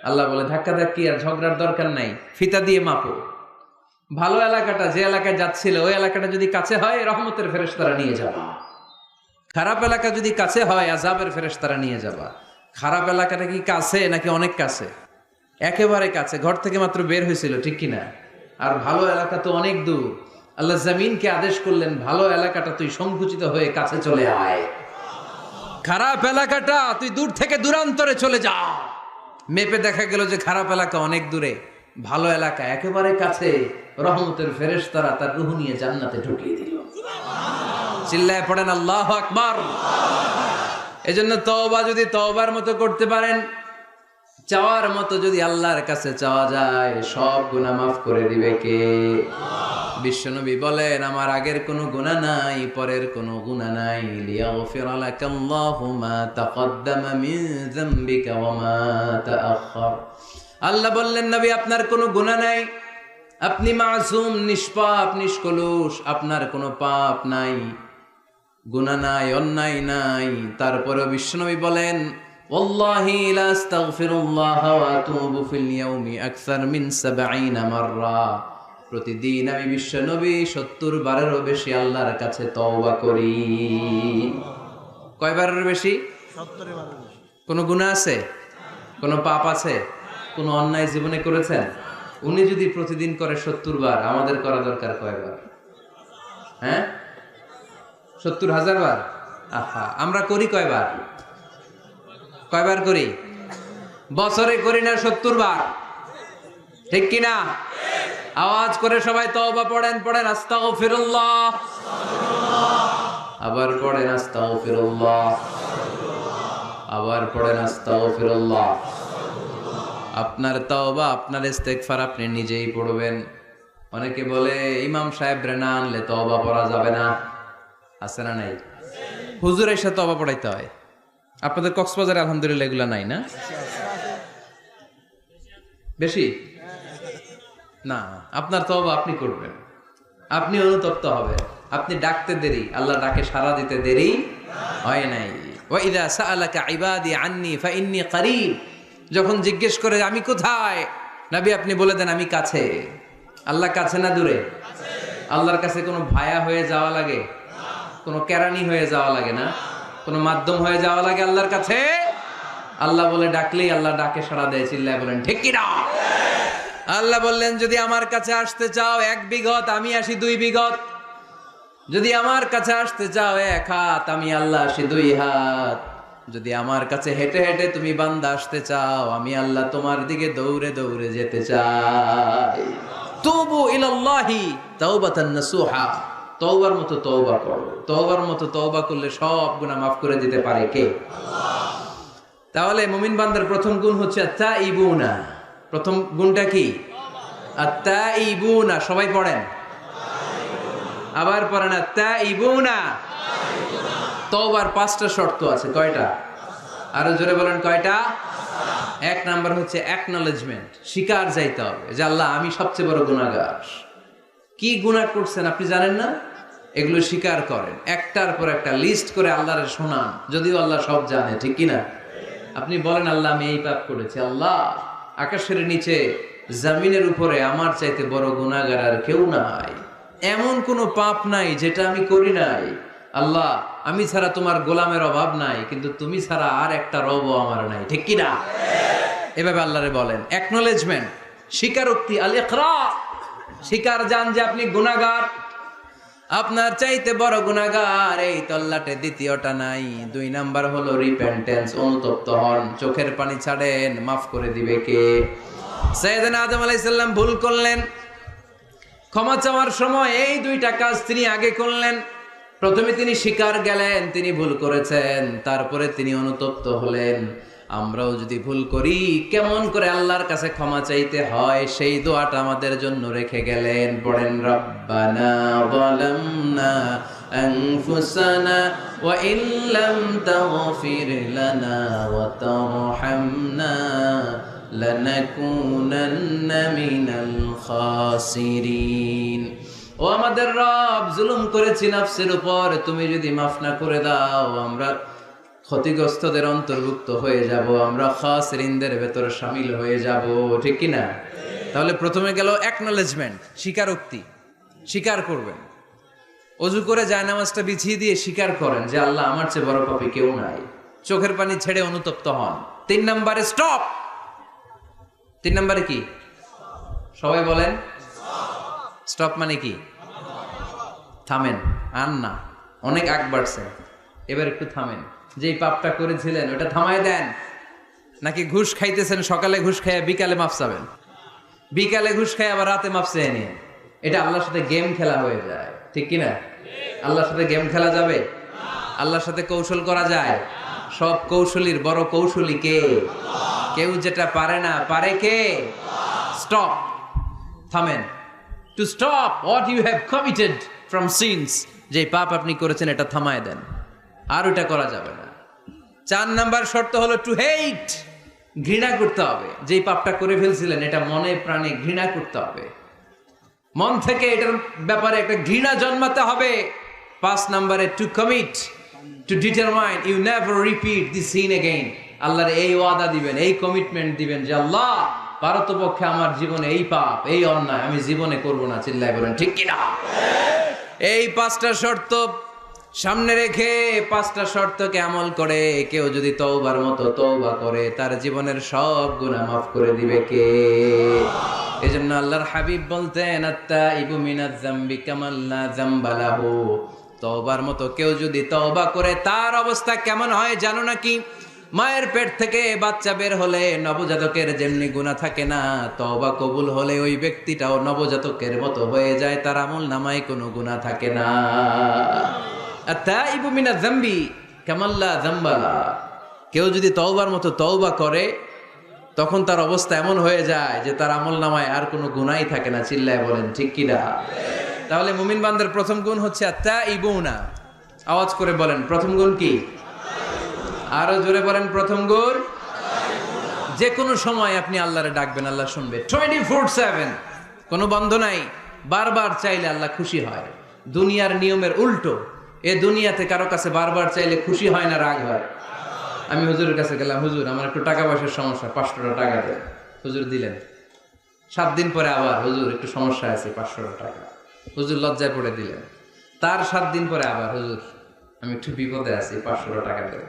আল্লাহ বলে, ধাক্কাধাক্কি আর ঝগড়ার দরকার নাই, ফিতা দিয়ে মাপো। ভালো এলাকাটা, যে এলাকায় যাচ্ছিল, ওই এলাকাটা যদি কাছে হয়, রহমতের ফেরেশতারা নিয়ে যাবা। খারাপ এলাকা যদি কাছে হয়, আযাবের ফেরেশতারা নিয়ে যাবা। খারাপ এলাকাটা কি কাছে নাকি অনেক কাছে? একেবারে কাছে, ঘর থেকে মাত্র বের হয়েছিল, ঠিক কিনা? আর ভালো এলাকা তো অনেক দূর। আল্লাহ জমিনকে আদেশ করলেন, ভালো এলাকাটা তুই সংকুচিত হয়ে কাছে চলে আয়, খারাপ এলাকাটা তুই দূর থেকে দূরান্তরে চলে যা। মেপে দেখা গেল যে খারাপ এলাকা অনেক দূরে, ভালো এলাকা একেবারে কাছে। রহমতের ফেরেশতারা তার রূহ নিয়ে জান্নাতে ঢুকিয়ে দিল। চিল্লায় পড়েন আল্লাহু আকবার। এজন্য তওবা যদি তওবার মতো করতে পারেন, চাওয়ার মতো যদি আল্লাহর কাছে চাওয়া যায়, সব গুনাহ মাফ করে দিবে কে? বিশ্বনবী বলেন, আমার আগের কোনো গুনাহ নাই, পরের কোনো গুনাহ নাই। লিয়াগফিরা লাকাল্লাহু মা তাকদ্দামা মিন যামবিকা ওয়া মা তাআখার। আল্লাহ বললেন, নবী আপনার কোনো গুনাহ নাই, আপনি মাসুম, নিষ্পাপ, নিষ্কলুষ, আপনার কোনো পাপ নাই, গুনাহ নাই, অন্যায় নাই। তারপরে বিশ্বনবী বলেন, ওয়াল্লাহি লা আস্তাগফিরুল্লাহ ওয়া আতুবু ফিল ইয়াউমি আকসার মিন 70 মাররা। প্রতিদিন আমি বিশ্বনবী 70 বারেরও বেশি আল্লাহর কাছে তওবা করি। কয়বারের বেশি? 70 বারের বেশি। কোনো গুনাহ আছে? কোনো পাপ আছে? কোনো অন্যায় জীবনে করেছেন? উনি যদি প্রতিদিন করে 70 বার, আমাদের করা দরকার কয়বার? হ্যাঁ, 70,000 বার। আহা, আমরা করি কয়বার? কয়বার করি? বছরে করি না 70 বার, ঠিক কিনা? আওয়াজ করে সবাই তওবা পড়েন, পড়েন আস্তাগফিরুল্লাহ, আবার পড়েন আস্তাগফিরুল্লাহ, আবার পড়েন আস্তাগফিরুল্লাহ। আপনার তওবা, আপনার ইস্তেগফার আপনি নিজেই পড়বেন। অনেকে বলে ইমাম সাহেব রে না আনলে তওবা পড়া যাবে না। আছে না নাই? হুজুরের সাথে তওবা পড়াইতে হয়। আপনাদের কক্সবাজারে আলহামদুলিল্লাহ এগুলা নাই না? বেশি না, আপনার তওবা আপনি করবেন, আপনি অনুতপ্ত হবেন। আপনি ডাকতে দেরি, আল্লাহ ডাকে সাড়া দিতে দেরি হয় নাই। ওয়া ইযা সাআলাকা ইবাদি আন্নী ফাইন্নী করিব, যখন জিজ্ঞেস করে আমি কোথায়, নবী আপনি বলে দেন আমি কাছে। আল্লাহ কাছে না দূরে? আল্লাহর কাছে কোনো ভায়া হয়ে যাওয়া লাগে? কোনো কেরানি হয়ে যাওয়া লাগে না? কোনো মাধ্যম হয়ে যাওয়া লাগে আল্লাহর কাছে? আল্লাহ বলে ডাকলেই আল্লাহ ডাকে সাড়া দেয়। চিল্লায় বলেন ঠিক কি না? আল্লাহ বললেন যদি আমার কাছে আসতে চাও 1 বিঘত, আমি আসি 2 বিঘত। যদি আমার কাছে আসতে চাও 1 হাত, আমি আল্লাহ আসি 2 হাত। যদি আমার কাছে হেঁটে হেঁটে তুমি বান্দা আসতে চাও, আমি আল্লাহ তোমার দিকে দৌড়ে দৌড়ে যেতে চাই। তুবু ইলাল্লাহি তাওবাতান নাসুহা, তওবার মতো তওবা করো। তওবার মতো তওবা করলে সব গুনাহ মাফ করে দিতে পারে কে? আল্লাহ। তাহলে মুমিন বান্দার প্রথম গুণ হচ্ছে আত-তাইবুনা। প্রথম গুণটা কি? আত-তাইবুনা। সবাই পড়েন, আবার পড়েন আত-তাইবুনা। তওবার 5টা শর্ত আছে। কয়টা? আরো জোরে বলেন কয়টা? 1 নাম্বার হচ্ছে অ্যাকনলেজমেন্ট, স্বীকার যাইতে হবে যে আল্লাহ আমি সবচেয়ে বড় গুনাহগার। কি গুনাহ করছেন আপনি জানেন না? এগুলো স্বীকার করেন, একটার পর একটা লিস্ট করে আল্লাহরে শোনান, যদিও আল্লাহ সব জানে, ঠিক কি না? আপনি বলেন আল্লাহ আমি এই পাপ করেছি, আল্লাহ আকাশের নিচে জমিনের উপরে আমার চাইতে বড় গুনাহগার আর কেউ নাই, এমন কোনো পাপ নাই যেটা আমি করি নাই। আল্লাহ আমি ছাড়া তোমার গোলামের অভাব নাই, কিন্তু তুমি ছাড়া আর একটা রবও আমার নাই, ঠিক কি না? এভাবে আল্লাহরে বলেন। অ্যাকনলেজমেন্ট, স্বীকারোক্তি, আল ইকরা, স্বীকার জান যে আপনি গুনাহগার, আপনার চাইতে বড় গুনাহগার এই তল্লাটে দ্বিতীয়টা নাই। 2 নাম্বার হলো রিপেন্টেন্স, অনুতপ্ত হন, চোখের পানি ছাড়েন, মাফ করে দিবে কে? সাইয়েদনা আদম আলাইহিস সালাম ভুল করলেন, ক্ষমা চাওয়ার সময় এই 2টা কাজ তিনি আগে করলেন। প্রথমে তিনি স্বীকার গেলেন তিনি ভুল করেছেন, তারপরে তিনি অনুতপ্ত হলেন। আমরাও যদি ভুল করি কেমন করে আল্লাহর কাছে ক্ষমা চাইতে হয় সেই দোয়াটা আমাদের জন্য রেখে গেলেন। পড়েন রব্বানা যালামনা আনফুসানা ওয়া ইল্লাম তাগফির লানা ওয়া তারহামনা লানাকুনান্না মিনাল খাসিরিন। ও আমাদের রব, জুলুম করেছি নফসের উপর, তুমি যদি মাফ না করে দাও আমরা ক্ষতিগ্রস্তদের অন্তর্ভুক্ত হয়ে যাব, আমরা খাসিরিনদের ভেতর শামিল হয়ে যাব, ঠিক কি না? তাহলে প্রথমে গেল অ্যাকনলেজমেন্ট, স্বীকারোক্তি, স্বীকার করবেন। ওযু করে জায়নামাজটা বিছিয়ে দিয়ে স্বীকার করেন যে আল্লাহ আমার চেয়ে বড় পাপী কেউ নাই, চোখের পানি ছেড়ে অনুতপ্ত হন। 3 নম্বরে স্টপ। 3 নম্বরে কি? সবাই বলেন স্টপ মানে কি? থামেন, আর না, অনেক আগ বাড়ছে, এবার একটু থামেন। যেই পাপটা করেছিলেন ওটা থামায় দেন। নাকি ঘুষ খাইতেছেন, সকালে ঘুষ খাইয়া বিকালে মাফ চাবেন, বিকালে ঘুষ খাই আবার রাতে মাফ চেয়ে নিন। এটা আল্লাহর সাথে গেম খেলা হয়ে যায়, ঠিক কিনা? আল্লাহর সাথে গেম খেলা যাবে? আল্লাহর সাথে কৌশল করা যায়? সব কৌশলীর বড় কৌশলী কে? কেউ যেটা পারে না, পারে কে? স্টপ, থামেন। To stop what you have committed from sins, যে পাপ আপনি করেছেন এটা থামায় দেন, আর ওটা করা যাবে না। 4 নাম্বার শর্ত হলো টু হেট, ঘৃণা করতে হবে। যেই পাপটা করে ফেলছিলেন এটা মনে প্রাণে ঘৃণা করতে হবে, মন থেকে এটার ব্যাপারে একটা ঘৃণা জন্মাতে হবে। 5 নাম্বারে to commit, to determine you never repeat this sin again. আল্লাহর এই ওয়াদা দিবেন, এই কমিটমেন্ট দিবেন যে আল্লাহ পারতপক্ষে আমার জীবনে এই পাপ, এই অন্যায় আমি জীবনে করব না। চিল্লায় বলেন ঠিক কিনা? এই 5টা শর্ত সামনে রেখে 5টা শর্তকে আমল করে কেউ যদি তওবার মতো তওবা করে তার জীবনের সব গুনাহ মাফ করে দিবে কে? এজন্য আল্লাহর হাবিব বলতেন আত-তাইবু মিনাজ যামবি কামান লা যামবা লাহু। তওবার মতো কেউ যদি তওবা করে তার অবস্থা কেমন হয় জানো নাকি? মায়ের পেট থেকে বাচ্চা বের হলে নবজাতকের যেমনি গুনাহ থাকে না, তওবা কবুল হলে ওই ব্যক্তিটাও নবজাতকের মতো হয়ে যায়, তার আমল নামায় কোনো গুনাহ থাকে না। আত-তাইবু মিনাজ যামবি কামান লা যামবা লাহু। কেউ যদি তওবার মতো তওবা করে তখন তার অবস্থা এমন হয়ে যায় যে তার আমল নামায় আর কোনো গুনাহই থাকে না। চিল্লায় বলেন ঠিক কি না? তাহলে মুমিন বান্দার প্রথম গুণ হচ্ছে আত-তাইবুনা, আওয়াজ করে বলেন প্রথম গুণ কি? আরো জোরে বলেন প্রথম গুণ। যে কোনো সময় আপনি আল্লাহরে ডাকবেন, আল্লাহ শুনবে 24/7, কোনো বন্ধ নাই। বারবার চাইলে আল্লাহ খুশি হয়। দুনিয়ার নিয়মের উল্টো। এ দুনিয়াতে কারো কাছে বারবার চাইলে খুশি হয় না, রাগ হয়। আমি হুজুরের কাছে গেলাম, হুজুর আমার একটু টাকা পয়সার সমস্যা, 500 টাকা দেন। হুজুর দিলেন। 7 দিন পরে আবার, হুজুর একটু সমস্যা আছে, 500 টাকা। হুজুর লজ্জায় পড়ে দিলেন। তার 7 দিন পরে আবার, হুজুর আমি একটু বিপদে আছি, 500 টাকা দেন।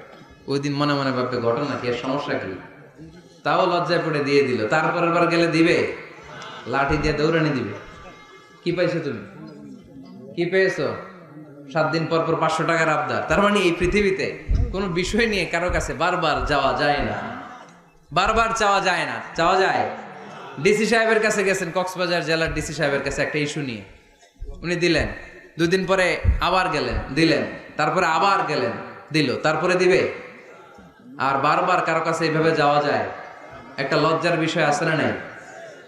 ওই দিন মনে মনে ভাববে ঘটনা কি, এর সমস্যা কি, তাও লজ্জায় পড়ে দিয়ে দিল। তারপরের বার গেলে দিবে, লাঠি দিয়ে দৌড়ানি দিবে। কি পাইছো তুমি, কি পেয়েছো? 7 দিন পর পর 500 টাকার আবদার। তার মানে এই পৃথিবীতে কোনো বিষয় নিয়ে কারো কাছে বারবার যাওয়া যায় না, বারবার চাওয়া যায় না। চাওয়া যায়? ডিসি সাহেবের কাছে গেছেন, কক্সবাজার জেলার ডিসি সাহেবের কাছে একটা ইস্যু নিয়ে, উনি দিলেন। 2 দিন পরে আবার গেলেন, দিলেন। তারপরে আবার গেলেন, দিল। তারপরে দিবে? আর বারবার কারো কাছে এইভাবে যাওয়া যায়? একটা লজ্জার বিষয় আছে না নাই?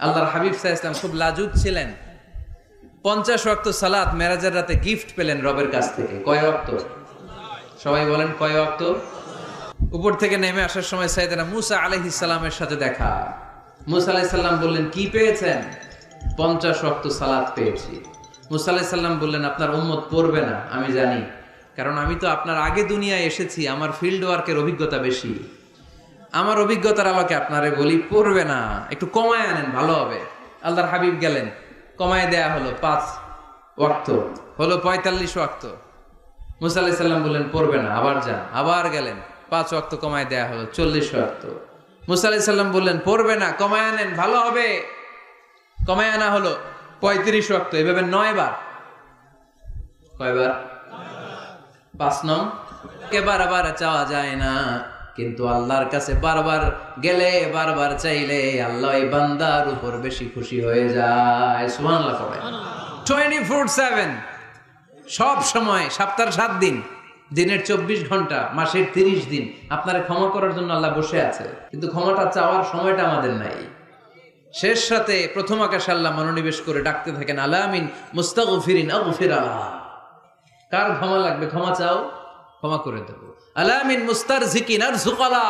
আল্লাহর হাবিব সাল্লাল্লাহু আলাইহি ওয়াসাল্লাম খুব লাজুক ছিলেন। 50 ওয়াক্ত সালাত মেরাজের রাতে গিফট পেলেন রবের কাছ থেকে। কয় ওয়াক্ত? সবাই বলেন কয় ওয়াক্ত? উপর থেকে নেমে আসার সময় সাইয়েদনা মুসা আলাইহিস সালামের সাথে দেখা। মুসা আলাইহিস সালাম বললেন, কি পেয়েছেন? 50 ওয়াক্ত সালাত পেয়েছি। মুসা আলাইহিস সালাম বললেন, আপনার উম্মত পড়বে না, আমি জানি, কারণ আমি তো আপনার আগে দুনিয়ায় এসেছি, আমার ফিল্ড ওয়ার্কের অভিজ্ঞতা বেশি। আমার অভিজ্ঞতার আলোকে আপনারে বলি, পড়বে না, একটু কমায় আনেন, ভালো হবে। আল্লাহর হাবিব গেলেন, কমায় দেয়া হলো 5 ওয়াক্ত, হলো 45 ওয়াক্ত। মুসা আলাইহিস সালাম বললেন পড়বে না, আবার যান। আবার গেলেন, 5 ওয়াক্ত কমায় দেয়া হলো 40 ওয়াক্ত। মুসা আলাইহিস সালাম বললেন পড়বে না, কমায় আনেন, ভালো হবে। কমায় আনা হলো 35 ওয়াক্ত। এভাবে 9 বার। কয়বার? 5 নং। বারবার চাওয়া যায় না, কিন্তু আল্লাহর কাছে বারবার গেলে, বারবার চাইলে আল্লাহ এই বান্দার উপর বেশি খুশি হয়ে যায়। সুবহানাল্লাহ। 24/7, সব সময়, সপ্তাহের 7 দিন, দিনের 24 ঘন্টা, মাসের 30 দিন আপনারে ক্ষমা করার জন্য আল্লাহ বসে আছে। কিন্তু ক্ষমাটা চাওয়ার সময়টা আমাদের নাই। শেষ রাতে প্রথম আকাশে আল্লাহ মনোনিবেশ করে ডাকতে থাকেন, আলামিন মুস্তাগফিরিন আগফির আলাহ। কার ক্ষমা লাগবে, ক্ষমা চাও, ক্ষমা করে দেব। আলামিন মুস্তারজিকিন আরজুকালা,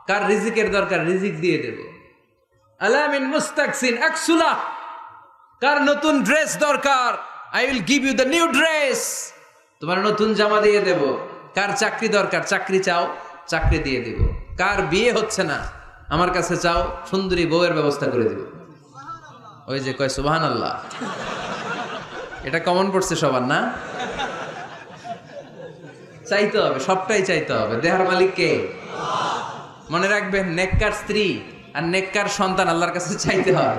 কার রিজিকের দরকার, রিজিক দিয়ে দেব। আলামিন মুস্তাকসিন আকসুলা, কার নতুন ড্রেস দরকার, I will give you the new dress, তোমার নতুন জামা দিয়ে দেব। কার চাকরি দরকার, চাকরি চাও, চাকরি দিয়ে দেব। কার বিয়ে হচ্ছে না, আমার কাছে চাও, সুন্দরী বউয়ের ব্যবস্থা করে দেব। ওই যে কয় সুবহানাল্লাহ, এটা কমন পড়ছে সবার না? চাইতে হবে, সবটাই চাইতে হবে। দেহার মালিক কে? মনে রাখবেন, নেককার স্ত্রী আর নেককার সন্তান আল্লাহর কাছে চাইতে হয়।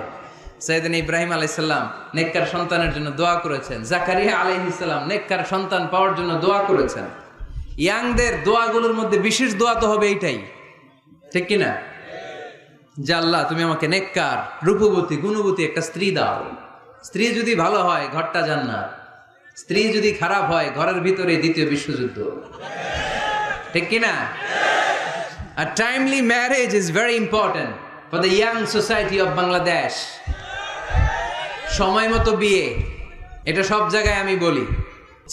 সাইয়েদনা ইব্রাহিম আলাইহিস সালাম নেককার সন্তানের জন্য দোয়া করেছেন। জাকারিয়া আলাইহিস সালাম নেককার সন্তান পাওয়ার জন্য দোয়া করেছেন। ইয়াংদের দোয়াগুলোর মধ্যে বিশেষ দোয়া তো হবে এইটাই, ঠিক কি না? যে আল্লাহ তুমি আমাকে নেককার, রূপবতী, গুণবতী একটা স্ত্রী দাও। স্ত্রী যদি ভালো হয়, ঘরটা জান্নাত। স্ত্রী যদি খারাপ হয়, ঘরের ভিতরে দ্বিতীয় বিশ্বযুদ্ধ, ঠিক কি না? A timely marriage is very important for the young society of Bangladesh. সময় মতো বিয়ে, এটা সব জায়গায় আমি বলি।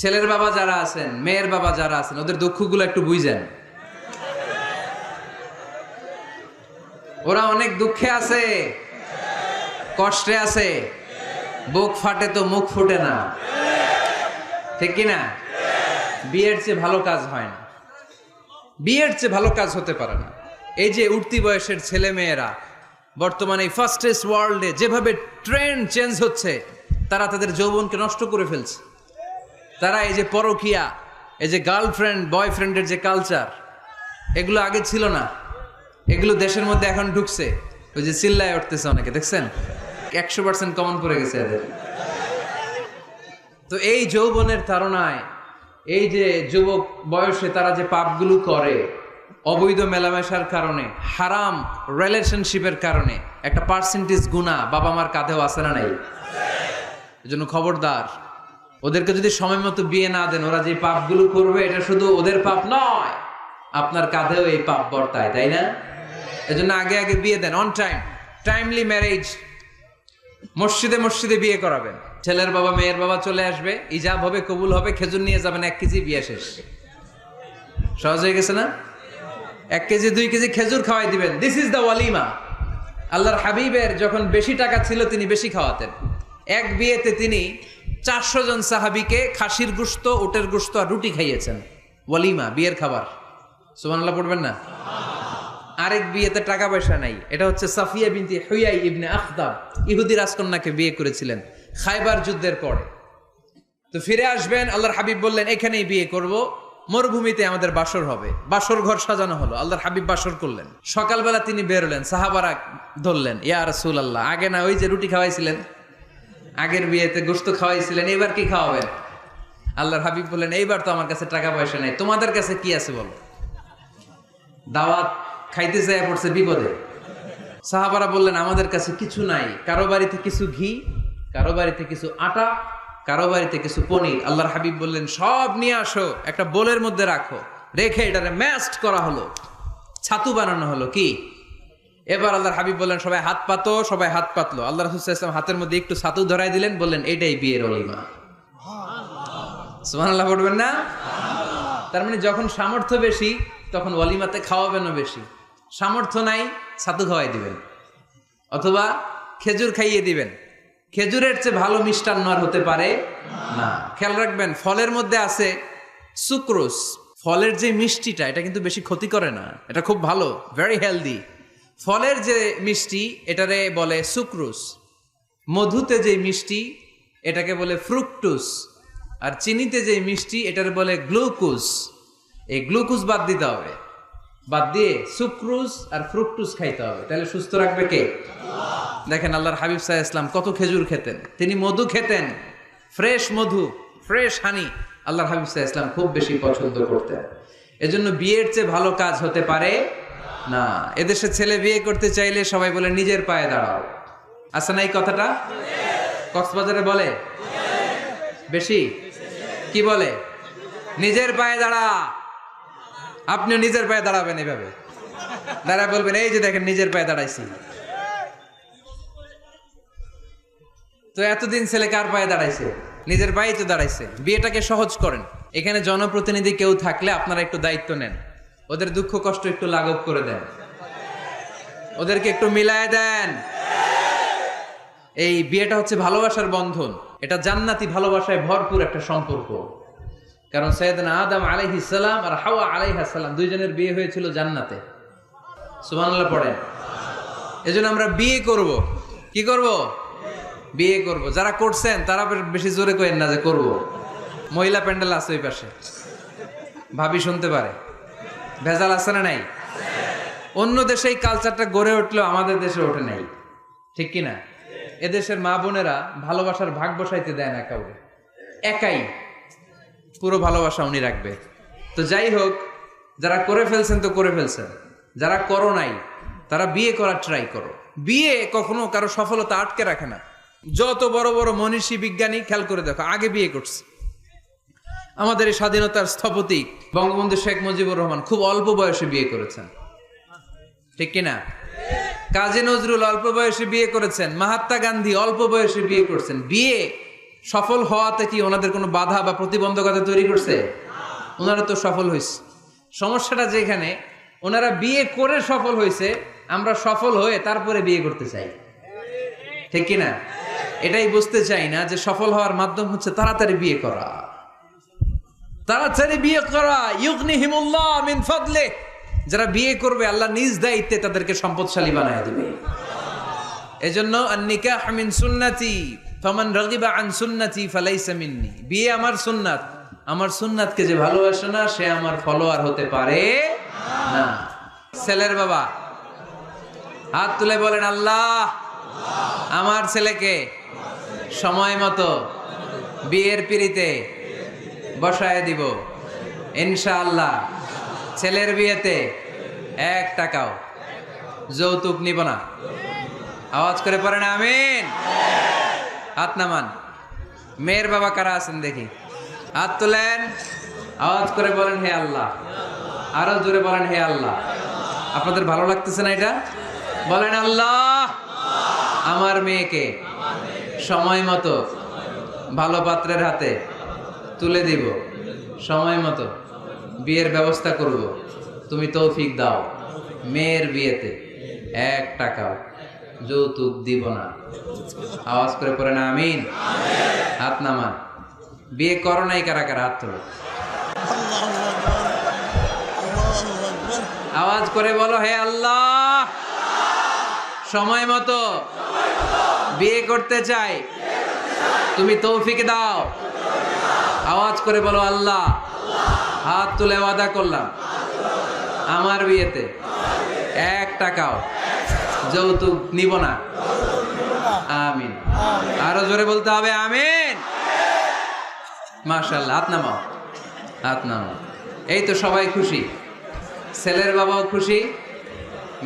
ছেলের বাবা যারা আছেন, মেয়ের বাবা যারা আছেন, ওদের দুঃখগুলো একটু বুঝেন। ওরা অনেক দুঃখে আছে, কষ্টে আছে। বুক ফাটে তো মুখ ফুটে না, ঠিক কি না? বিয়ের চেয়ে ভালো কাজ হয় না, বিয়ের চেয়ে ভালো কাজ হতে পারে না। এই যে উঠতি বয়সের ছেলে মেয়েরা বর্তমানে ফাস্টেস্ট ওয়ার্ল্ডে যেভাবে ট্রেন্ড চেঞ্জ হচ্ছে, তারা তাদের যৌবনকে নষ্ট করে ফেলছে। তারা এই যে পরকীয়া, এই যে গার্লফ্রেন্ড বয়ফ্রেন্ডের যে কালচার, এগুলো আগে ছিল না। এগুলো দেশের মধ্যে এখন ঢুকছে। ওই যে চিল্লায় উঠতেছে অনেকে, দেখছেন? 100% কমন পড়ে গেছে এদের। তো এই যৌবনের তাড়নায়, এই যে যুবক বয়সে তারা যে পাপগুলো করে, অবৈধ মেলামেশার কারণে, হারাম রিলেশনশিপের কারণে একটা পার্সেন্টেজ গুনাহ বাবা মার কাঁধেও আছে না নাই? এজন্য খবরদার, ওদেরকে যদি সময় মতো বিয়ে না দেন, ওরা যে পাপগুলো করবে, এটা শুধু ওদের পাপ নয়, আপনার কাঁধেও এই পাপ বর্তায়, তাই না? এজন্য আগে আগে বিয়ে দেন, অন টাইম, টাইমলি ম্যারেজ। মসজিদে মসজিদে বিয়ে করাবেন, ছেলের বাবা মেয়ের বাবা চলে আসবে, ইজাব হবে, কবুল হবে, খেজুর নিয়ে যাবেন 1 কেজি, বিয়ে শেষ। সহজ হয়ে গেছে না? 1 কেজি 2 কেজি খেজুর খাওয়াই দিবেন। This is the walima. আল্লাহর হাবিবের যখন বেশি টাকা ছিল তিনি বেশি খাওয়াতেন। এক বিয়েতে তিনি 400 জন সাহাবীকে খাসির গোশত, উটের গোশত আর রুটি খাইয়েছেন। ওয়ালিমা, বিয়ের খাবার। সুবহানাল্লাহ পড়বেন না? আরেক বিয়েতে টাকা পয়সা নাই। এটা হচ্ছে সাফিয়া বিনতি হুয়াই ইবনে আখতাব, ইহুদি রাজকন্যাকে বিয়ে করেছিলেন খায়বার যুদ্ধের পরে। তো ফিরে আসবেন, আল্লাহর হাবিব বললেন এখানেই বিয়ে করব, মরুভূমিতে আমাদের বাসর হবে। বাসর ঘর সাজানো হলো, আল্লাহর হাবিব বাসর করলেন। সকালবেলা তিনি বেরোলেন, সাহাবারা ধরলেন, ইয়া রাসূলুল্লাহ, আগে না ওই যে রুটি খাওয়াইছিলেন, আগের বিয়েতে গোশত খাওয়াইছিলেন, এবার কি খাওয়াবেন? আল্লাহর হাবিব বললেন এইবার তো আমার কাছে টাকা পয়সা নাই, তোমাদের কাছে কি আছে বলো। দাওয়াত খাইতে যায় পড়ছে বিপদে। সাহাবারা বললেন আমাদের কাছে কিছু নাই, কারো বাড়িতে কিছু ঘি, কারো বাড়িতে কিছু আটা, কারো বাড়িতে কিছু পনির। আল্লাহর হাবিব বললেন সব নিয়ে আসো, একটা বোলের মধ্যে রাখো, রেখে এটারে ম্যাশড করা হলো, ছাতু বানানো হলো। কি এবার আল্লাহর হাবিব বললেন সবাই হাত পাতো, সবাই হাত পাতলো। আল্লাহ রাসূল সাল্লাল্লাহু আলাইহি ওয়াসাল্লাম হাতের মধ্যে একটু ছাতু ধরাই দিলেন, বললেন এটাই বিয়ের ওলিমা। সুবহানাল্লাহ পড়বেন না? তার মানে যখন সামর্থ্য বেশি তখন ওয়ালিমাতে খাওয়াবেনও বেশি। সামর্থ্য নাই, ছাতু খাওয়াই দিবেন অথবা খেজুর খাইয়ে দিবেন। খেজুরের চেয়ে ভালো মিষ্টান্ন আর হতে পারে না। খেয়াল রাখবেন, ফলের মধ্যে আছে সুক্রোজ। ফলের যে মিষ্টিটা, এটা কিন্তু বেশি ক্ষতি করে না, এটা খুব ভালো, ভেরি হেলদি। ফলের যে মিষ্টি এটারে বলে সুক্রোজ। মধুতে যে মিষ্টি এটাকে বলে ফ্রুকটুস। আর চিনিতে যে মিষ্টি এটারে বলে গ্লুকোজ। এই গ্লুকোজ বাদ দিতে হবে, বাদ দিয়ে সুক্রোজ আর ফ্রুকটুস খাইতে হবে, তাহলে সুস্থ রাখবে কে? দেখেন আল্লাহর হাবিব সাল্লাল্লাহু আলাইহি ওয়াসাল্লাম কত খেজুর খেতেন, তিনি মধু খেতেন, ফ্রেশ মধু, ফ্রেশ হানি আল্লাহর হাবিব সাল্লাল্লাহু আলাইহি ওয়াসাল্লাম খুব বেশি পছন্দ করতেন। এজন্য বিয়ের চেয়ে ভালো কাজ হতে পারে না। এদেশে ছেলে বিয়ে করতে চাইলে সবাই বলে নিজের পায়ে দাঁড়াও। আছে না এই কথাটা? কক্সবাজারে বলে বেশি, কি বলে? নিজের পায়ে দাঁড়া। আপনিও নিজের পায়ে দাঁড়াবেন, এভাবে দাঁড়ায় বলবেন এই যে দেখেন নিজের পায়ে দাঁড়াইছি। তো এতদিন ছেলে কার পায়ে দাঁড়াইছে? নিজের পায়েই তো দাঁড়াইছে। বিয়েটাকে সহজ করেন। এখানে জনপ্রতিনিধি কেউ থাকলে আপনারা একটু দায়িত্ব নেন, ওদের দুঃখ কষ্ট একটু লাঘব করে দেন, ওদেরকে একটু মিলায় দেন। এই বিয়েটা হচ্ছে ভালোবাসার বন্ধন, এটা জান্নাতি ভালোবাসায় ভরপুর একটা সম্পর্ক। কারণ সাইয়েদনা আদম আলাইহিস সালাম আর হাওয়া আলাইহাস সালাম দুইজনের বিয়ে হয়েছিল জান্নাতে। সুবহানাল্লাহ পড়েন। এজন্য আমরা বিয়ে করব। কি করব? বিয়ে করব। যারা করছেন তারা বেশি জোরে কইেন না যে করব। মহিলা প্যান্ডেল আছে ওই পাশে, ভাবি শুনতে পারে। ভেজাল আছে না নাই? অন্য দেশে এই কালচারটা গড়ে উঠলেও আমাদের দেশে ওঠে নাই, ঠিক কি না? এদেশের মা বোনেরা ভালোবাসার ভাগ বসাইতে দেয় না কাউকে, একাই পুরো ভালোবাসা উনি রাখবে। তো যাই হোক, যারা করে ফেলছেন তো করে ফেলছেন, যারা করো নাই তারা বিয়ে করার ট্রাই করো। বিয়ে কখনো কারো সফলতা আটকে রাখে না। যত বড় বড় মনীষী বিজ্ঞানী খেয়াল করে দেখো আগে বিয়ে করছে। আমাদের এই স্বাধীনতার স্থপতি বঙ্গবন্ধু শেখ মুজিবুর রহমান খুব অল্প বয়সে বিয়ে করেছেন, ঠিক কিনা? কাজী নজরুল অল্প বয়সে বিয়ে করেছেন, মহাত্মা গান্ধী অল্প বয়সে বিয়ে করছেন। বিয়ে সফল হওয়াতে কি ওনাদের কোনো বাধা বা প্রতিবন্ধকতা তৈরি করছে? ওনারা তো সফল হয়েছে। সমস্যাটা যেখানে ওনারা বিয়ে করে সফল হয়েছে, আমরা সফল হয়ে তারপরে বিয়ে করতে চাই, ঠিক কিনা? এটাই বুঝতে চাই না যে সফল হওয়ার মাধ্যম হচ্ছে তাড়াতাড়ি বিয়ে করা। তাড়াতাড়ি বিয়ে করা, ইউগনিহিমুল্লাহ মিন ফাদলে। যারা বিয়ে করবে আল্লাহ নিজ দায়িত্বে তাদেরকে সম্পদশালী বানায় দিবে। এজন্য আন-নিকাহ মিন সুন্নতি ফামান রাগিবা আন সুন্নতি ফালাইসা মিন্নি। বিয়ে আমার সুন্নাত, আমার সুন্নাতকে যে ভালোবাসে না সে আমার ফলোয়ার হতে পারে না। ছেলের বাবা হাত তুলে বলেন আল্লাহ আমার ছেলেকে সময় মতো বিয়ের পিঁড়িতে বসায় দিব ইনশাআল্লাহ। ছেলের বিয়েতে 1 টাকাও যৌতুক নিব না। আওয়াজ করে পড়েন আমিন। হাত নামান। মেয়ের বাবা কারা আছেন দেখি, হাত তোলেন, আওয়াজ করে বলেন হে আল্লাহ। আরো জোরে বলেন হে আল্লাহ। আপনাদের ভালো লাগতেছে না এটা? বলেন আল্লাহ আমার মেয়েকে সময় মতো ভালো পাত্রের হাতে তুলে দিব, সময় মতো বিয়ের ব্যবস্থা করব। তুমি তৌফিক দাও, মেয়ের বিয়েতে 1 টাকাও যৌতুক দিব না। আওয়াজ করে পড়ে না আমিন। হাত নামান। বিয়ে করো নাই কারা কারা? হাত তোলো। আওয়াজ করে বলো, হে আল্লাহ, সময় মতো বিয়ে করতে চাই, তুমি তৌফিক দাও। আওয়াজ করে বলো, আল্লাহ, হাত তুলে ওয়াদা করলাম আমার বিয়েতে 1 টাকাও যৌতুক নিব না। আমিন। আরো জোরে বলতে হবে আমিন। মাশাআল্লাহ। হাত নামাও, হাত নামাও। এই তো সবাই খুশি, ছেলের বাবাও খুশি,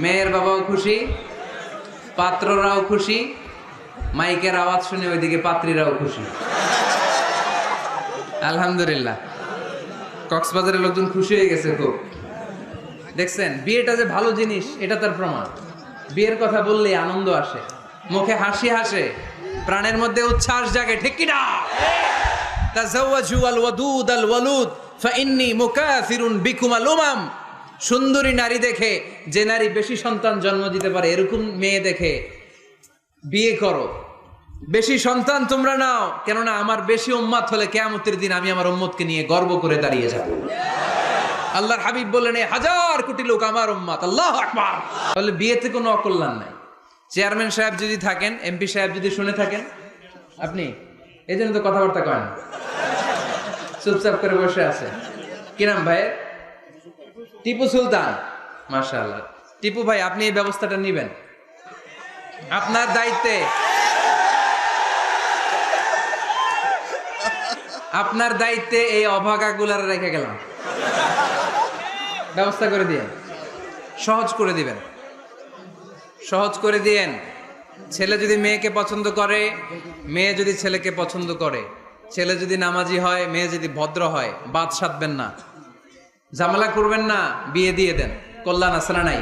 মেয়ের বাবাও খুশি, পাত্ররাও খুশি, মাইকের আওয়াজ শুনে ওইদিকে পাত্রীরাও খুশি। আলহামদুলিল্লাহ। কক্সবাজারের লোকজন খুশি হয়ে গেছে খুব। দেখছেন, বিয়েটা যে ভালো জিনিস এটা তার প্রমাণ। বিয়ের কথা বললে আনন্দ আসে, মুখে হাসি হাসে, প্রাণের মধ্যে উচ্ছ্বাস জাগে, ঠিক কি না? তাযাওয়াজু আল ওয়াদুদ আল ওয়ালুদ ফাইন্নী মুকাসিরুন বিকুম আল উমাম। সুন্দরী নারী দেখে, যে নারী বেশি সন্তান জন্ম দিতে পারে, এরকম মেয়ে দেখে বিয়ে করো, বেশি সন্তান তোমরা নাও, কেননা আমার বেশি উম্মত হলে কিয়ামতের দিন আমি আমার উম্মতকে নিয়ে গর্ব করে দাঁড়িয়ে যাব। আল্লাহর হাবিব বললেন, 1000 কোটি লোক আমার উম্মত। আল্লাহু আকবার। তাহলে বিয়েতে কোনো অকল্যাণ নাই। চেয়ারম্যান সাহেব যদি থাকেন, এমপি সাহেব যদি শুনে থাকেন, আপনি এই জন্য তো কথাবার্তা কয় না, চুপচাপ করে বসে আছে। কি নাম ভাই? টিপু সুলতান। মাশাআল্লাহ। টিপু ভাই, আপনি এই ব্যবস্থাটা নিবেন, আপনার দায়িত্বে। আপনার দায়িত্বে এই অভাগাগুলার রেখে গেলাম, ব্যবস্থা করে দিয়েন, সহজ করে দিবেন, সহজ করে দিয়েন। ছেলে যদি মেয়েকে পছন্দ করে, মেয়ে যদি ছেলেকে পছন্দ করে, ছেলে যদি নামাজি হয়, মেয়ে যদি ভদ্র হয়, বাদ সাধবেন না, ঝামেলা করবেন না, বিয়ে দিয়ে দেন। কল্যাণ আছে না নাই?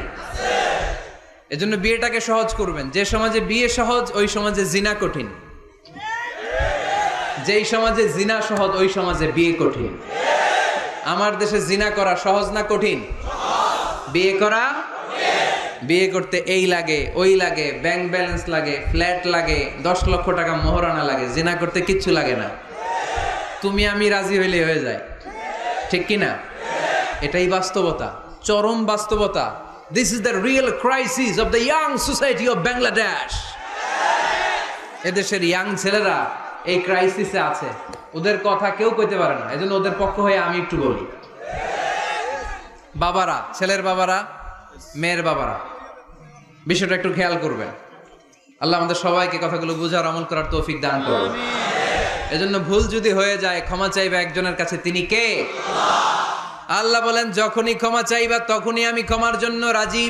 এজন্য বিয়েটাকে সহজ করবেন। যে সমাজে বিয়ে সহজ, ওই সমাজে জিনা কঠিন। যেই সমাজে জিনা সহজ, ওই সমাজে বিয়ে কঠিন। আমার দেশে জিনা করা সহজ না কঠিন? বিয়ে করা, বিয়ে করতে এই লাগে, ওই লাগে, ব্যাংক ব্যালেন্স লাগে, ফ্ল্যাট লাগে, 10 লক্ষ টাকা মোহরানা লাগে। জিনা করতে কিচ্ছু লাগে না, তুমি আমি রাজি হইলে হয়ে যায়, ঠিক কি না? এটাই বাস্তবতা, চরম বাস্তবতা। This is the real crisis of the young society of Bangladesh. এদেশের ইয়াং ছেলেরা এই ক্রাইসিসে আছে, ওদের কথা কেউ কইতে পারে না। এজন্য ওদের পক্ষ হয়ে আমি একটু বলি। বাবারা, ছেলের বাবারা, মেয়ের বাবারা, বিষয়টা একটু খেয়াল করবেন। আল্লাহ আমাদের সবাইকে কথাগুলো বুঝার, আমল করার তৌফিক দান করুন। এজন্য ভুল যদি হয়ে যায়, ক্ষমা চাইবে একজনের কাছে, তিনি কে? আল্লাহ বলেন, যখনই ক্ষমা চাইবা তখনই আমি ক্ষমার জন্য রাজি।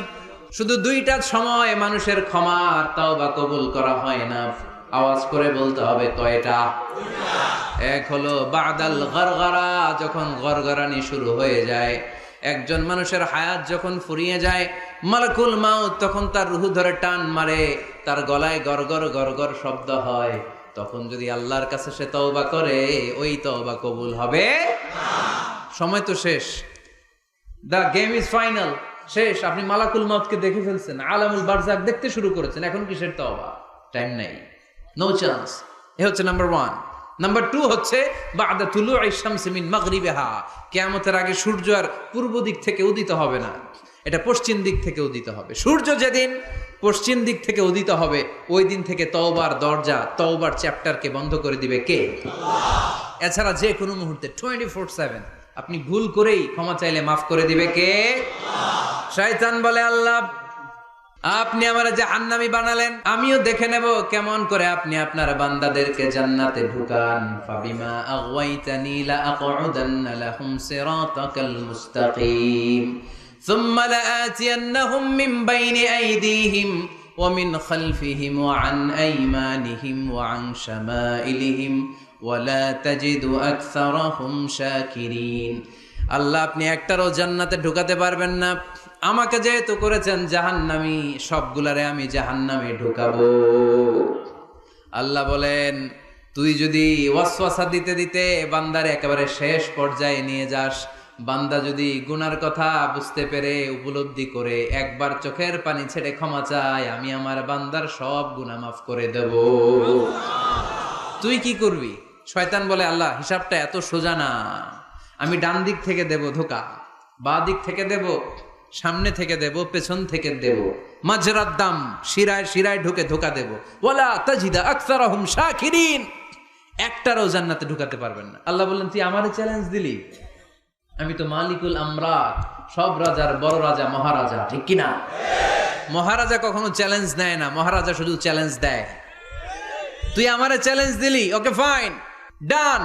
শুধু 2টা সময় মানুষের ক্ষমা আর তাওবা কবুল করা হয় না। আওয়াজ করে বলতে হবে কয়টা? এক হলো বাদাল গরগরা, যখন গরগরানি শুরু হয়ে যায়। একজন মানুষের হায়াত যখন ফুরিয়ে যায়, মালাকুল মাউত তখন তার রূহ ধরে টান মারে, তার গলায় গরগর গরগর শব্দ হয়। তখন যদি আল্লাহর কাছে সে তওবা করে, ওই তওবা কবুল হবে না। সময় তো শেষ, দ্য গেম ইজ ফাইনাল, শেষ। আপনি মালাকুল মাউতকে দেখে ফেলছেন, আলামুল বারজাক দেখতে শুরু করেছেন, এখন কিসের তওবা? টাইম নাই, নো চান্স। এ হচ্ছে নাম্বার 1। নাম্বার 2 হচ্ছে বাদা তুলুই শামসি মিন মাগরিবিহা, কিয়ামতের আগে সূর্য আর পূর্ব দিক থেকে উদিত হবে না, এটা পশ্চিম দিক থেকে উদিত হবে। সূর্য যেদিন পশ্চিম দিক থেকে উদিত হবে, ওই দিন থেকে তওবার দরজা, তওবার চ্যাপ্টারকে বন্ধ করে দিবে কে? আল্লাহ। এছাড়া যে কোনো মুহূর্তে 24/7 আপনি ভুল করেই ক্ষমা চাইলে মাফ করে দিবে কে? আল্লাহ। শয়তান বলে, আল্লাহ আপনি আমার জাহান্নামী বানালেন, আমিও দেখে নেব কেমন করে আপনি আপনার বান্দাদেরকে জান্নাতে ঢুকান। ফাবিমা আগওয়াইতানি লা আকউদান্না লাহুম সিরাতাকাল মুস্তাকিম সুম্মা লাআতিয়ান্নাহুম মিন বাইনি আইদিহিম ওয়া মিন খালফিহিম ওয়া আন আইমানিহিম ওয়া আন শামাইলিহিম ওয়া লা তাজিদু আকসারাহুম শাকিরিন। আল্লাহ আপনি একটারও জান্নাতে ঢুকাতে পারবেন না। আমাকে যেহেতু করেছেন জাহান্নামী, সবগুলারে আমি জাহান্নামে ঢুকাবো। আল্লাহ বলেন, তুই যদি ওয়াসওয়াসা দিতে দিতে বান্দার একেবারে শেষ পর্যায়ে নিয়ে যাস, বান্দা যদি গুনার কথা বুঝতে পেরে উপলব্ধি করে একবার চোখের পানি ছেড়ে ক্ষমা চায়, আমি আমার বান্দার সব গুনাহ মাফ করে দেব। তুই কি করবি? শয়তান বলে, আল্লাহ হিসাবটা এত সোজা না, আমি ডান দিক থেকে দেব ধোকা, বাঁ দিক থেকে দেব, সামনে থেকে দেব, পেছন থেকে দেব, মাজরাদ দাম শিরায় শিরায় ঢুকে ধোকা দেব। ওয়ালা তাজিদা আকসারহুম শাকিরিন, একটারও জান্নাতে ঢুকাতে পারবেন না। আল্লাহ বললেন, তুই আমারে চ্যালেঞ্জ দিলি, আমি তো মালিকুল আমরাত, সব রাজার বড় রাজা, মহারাজা, ঠিক কিনা? মহারাজা কখনো চ্যালেঞ্জ নেয় না, মহারাজা শুধু চ্যালেঞ্জ দেয়। তুই আমারে চ্যালেঞ্জ দিলি, ওকে ফাইন, ডান,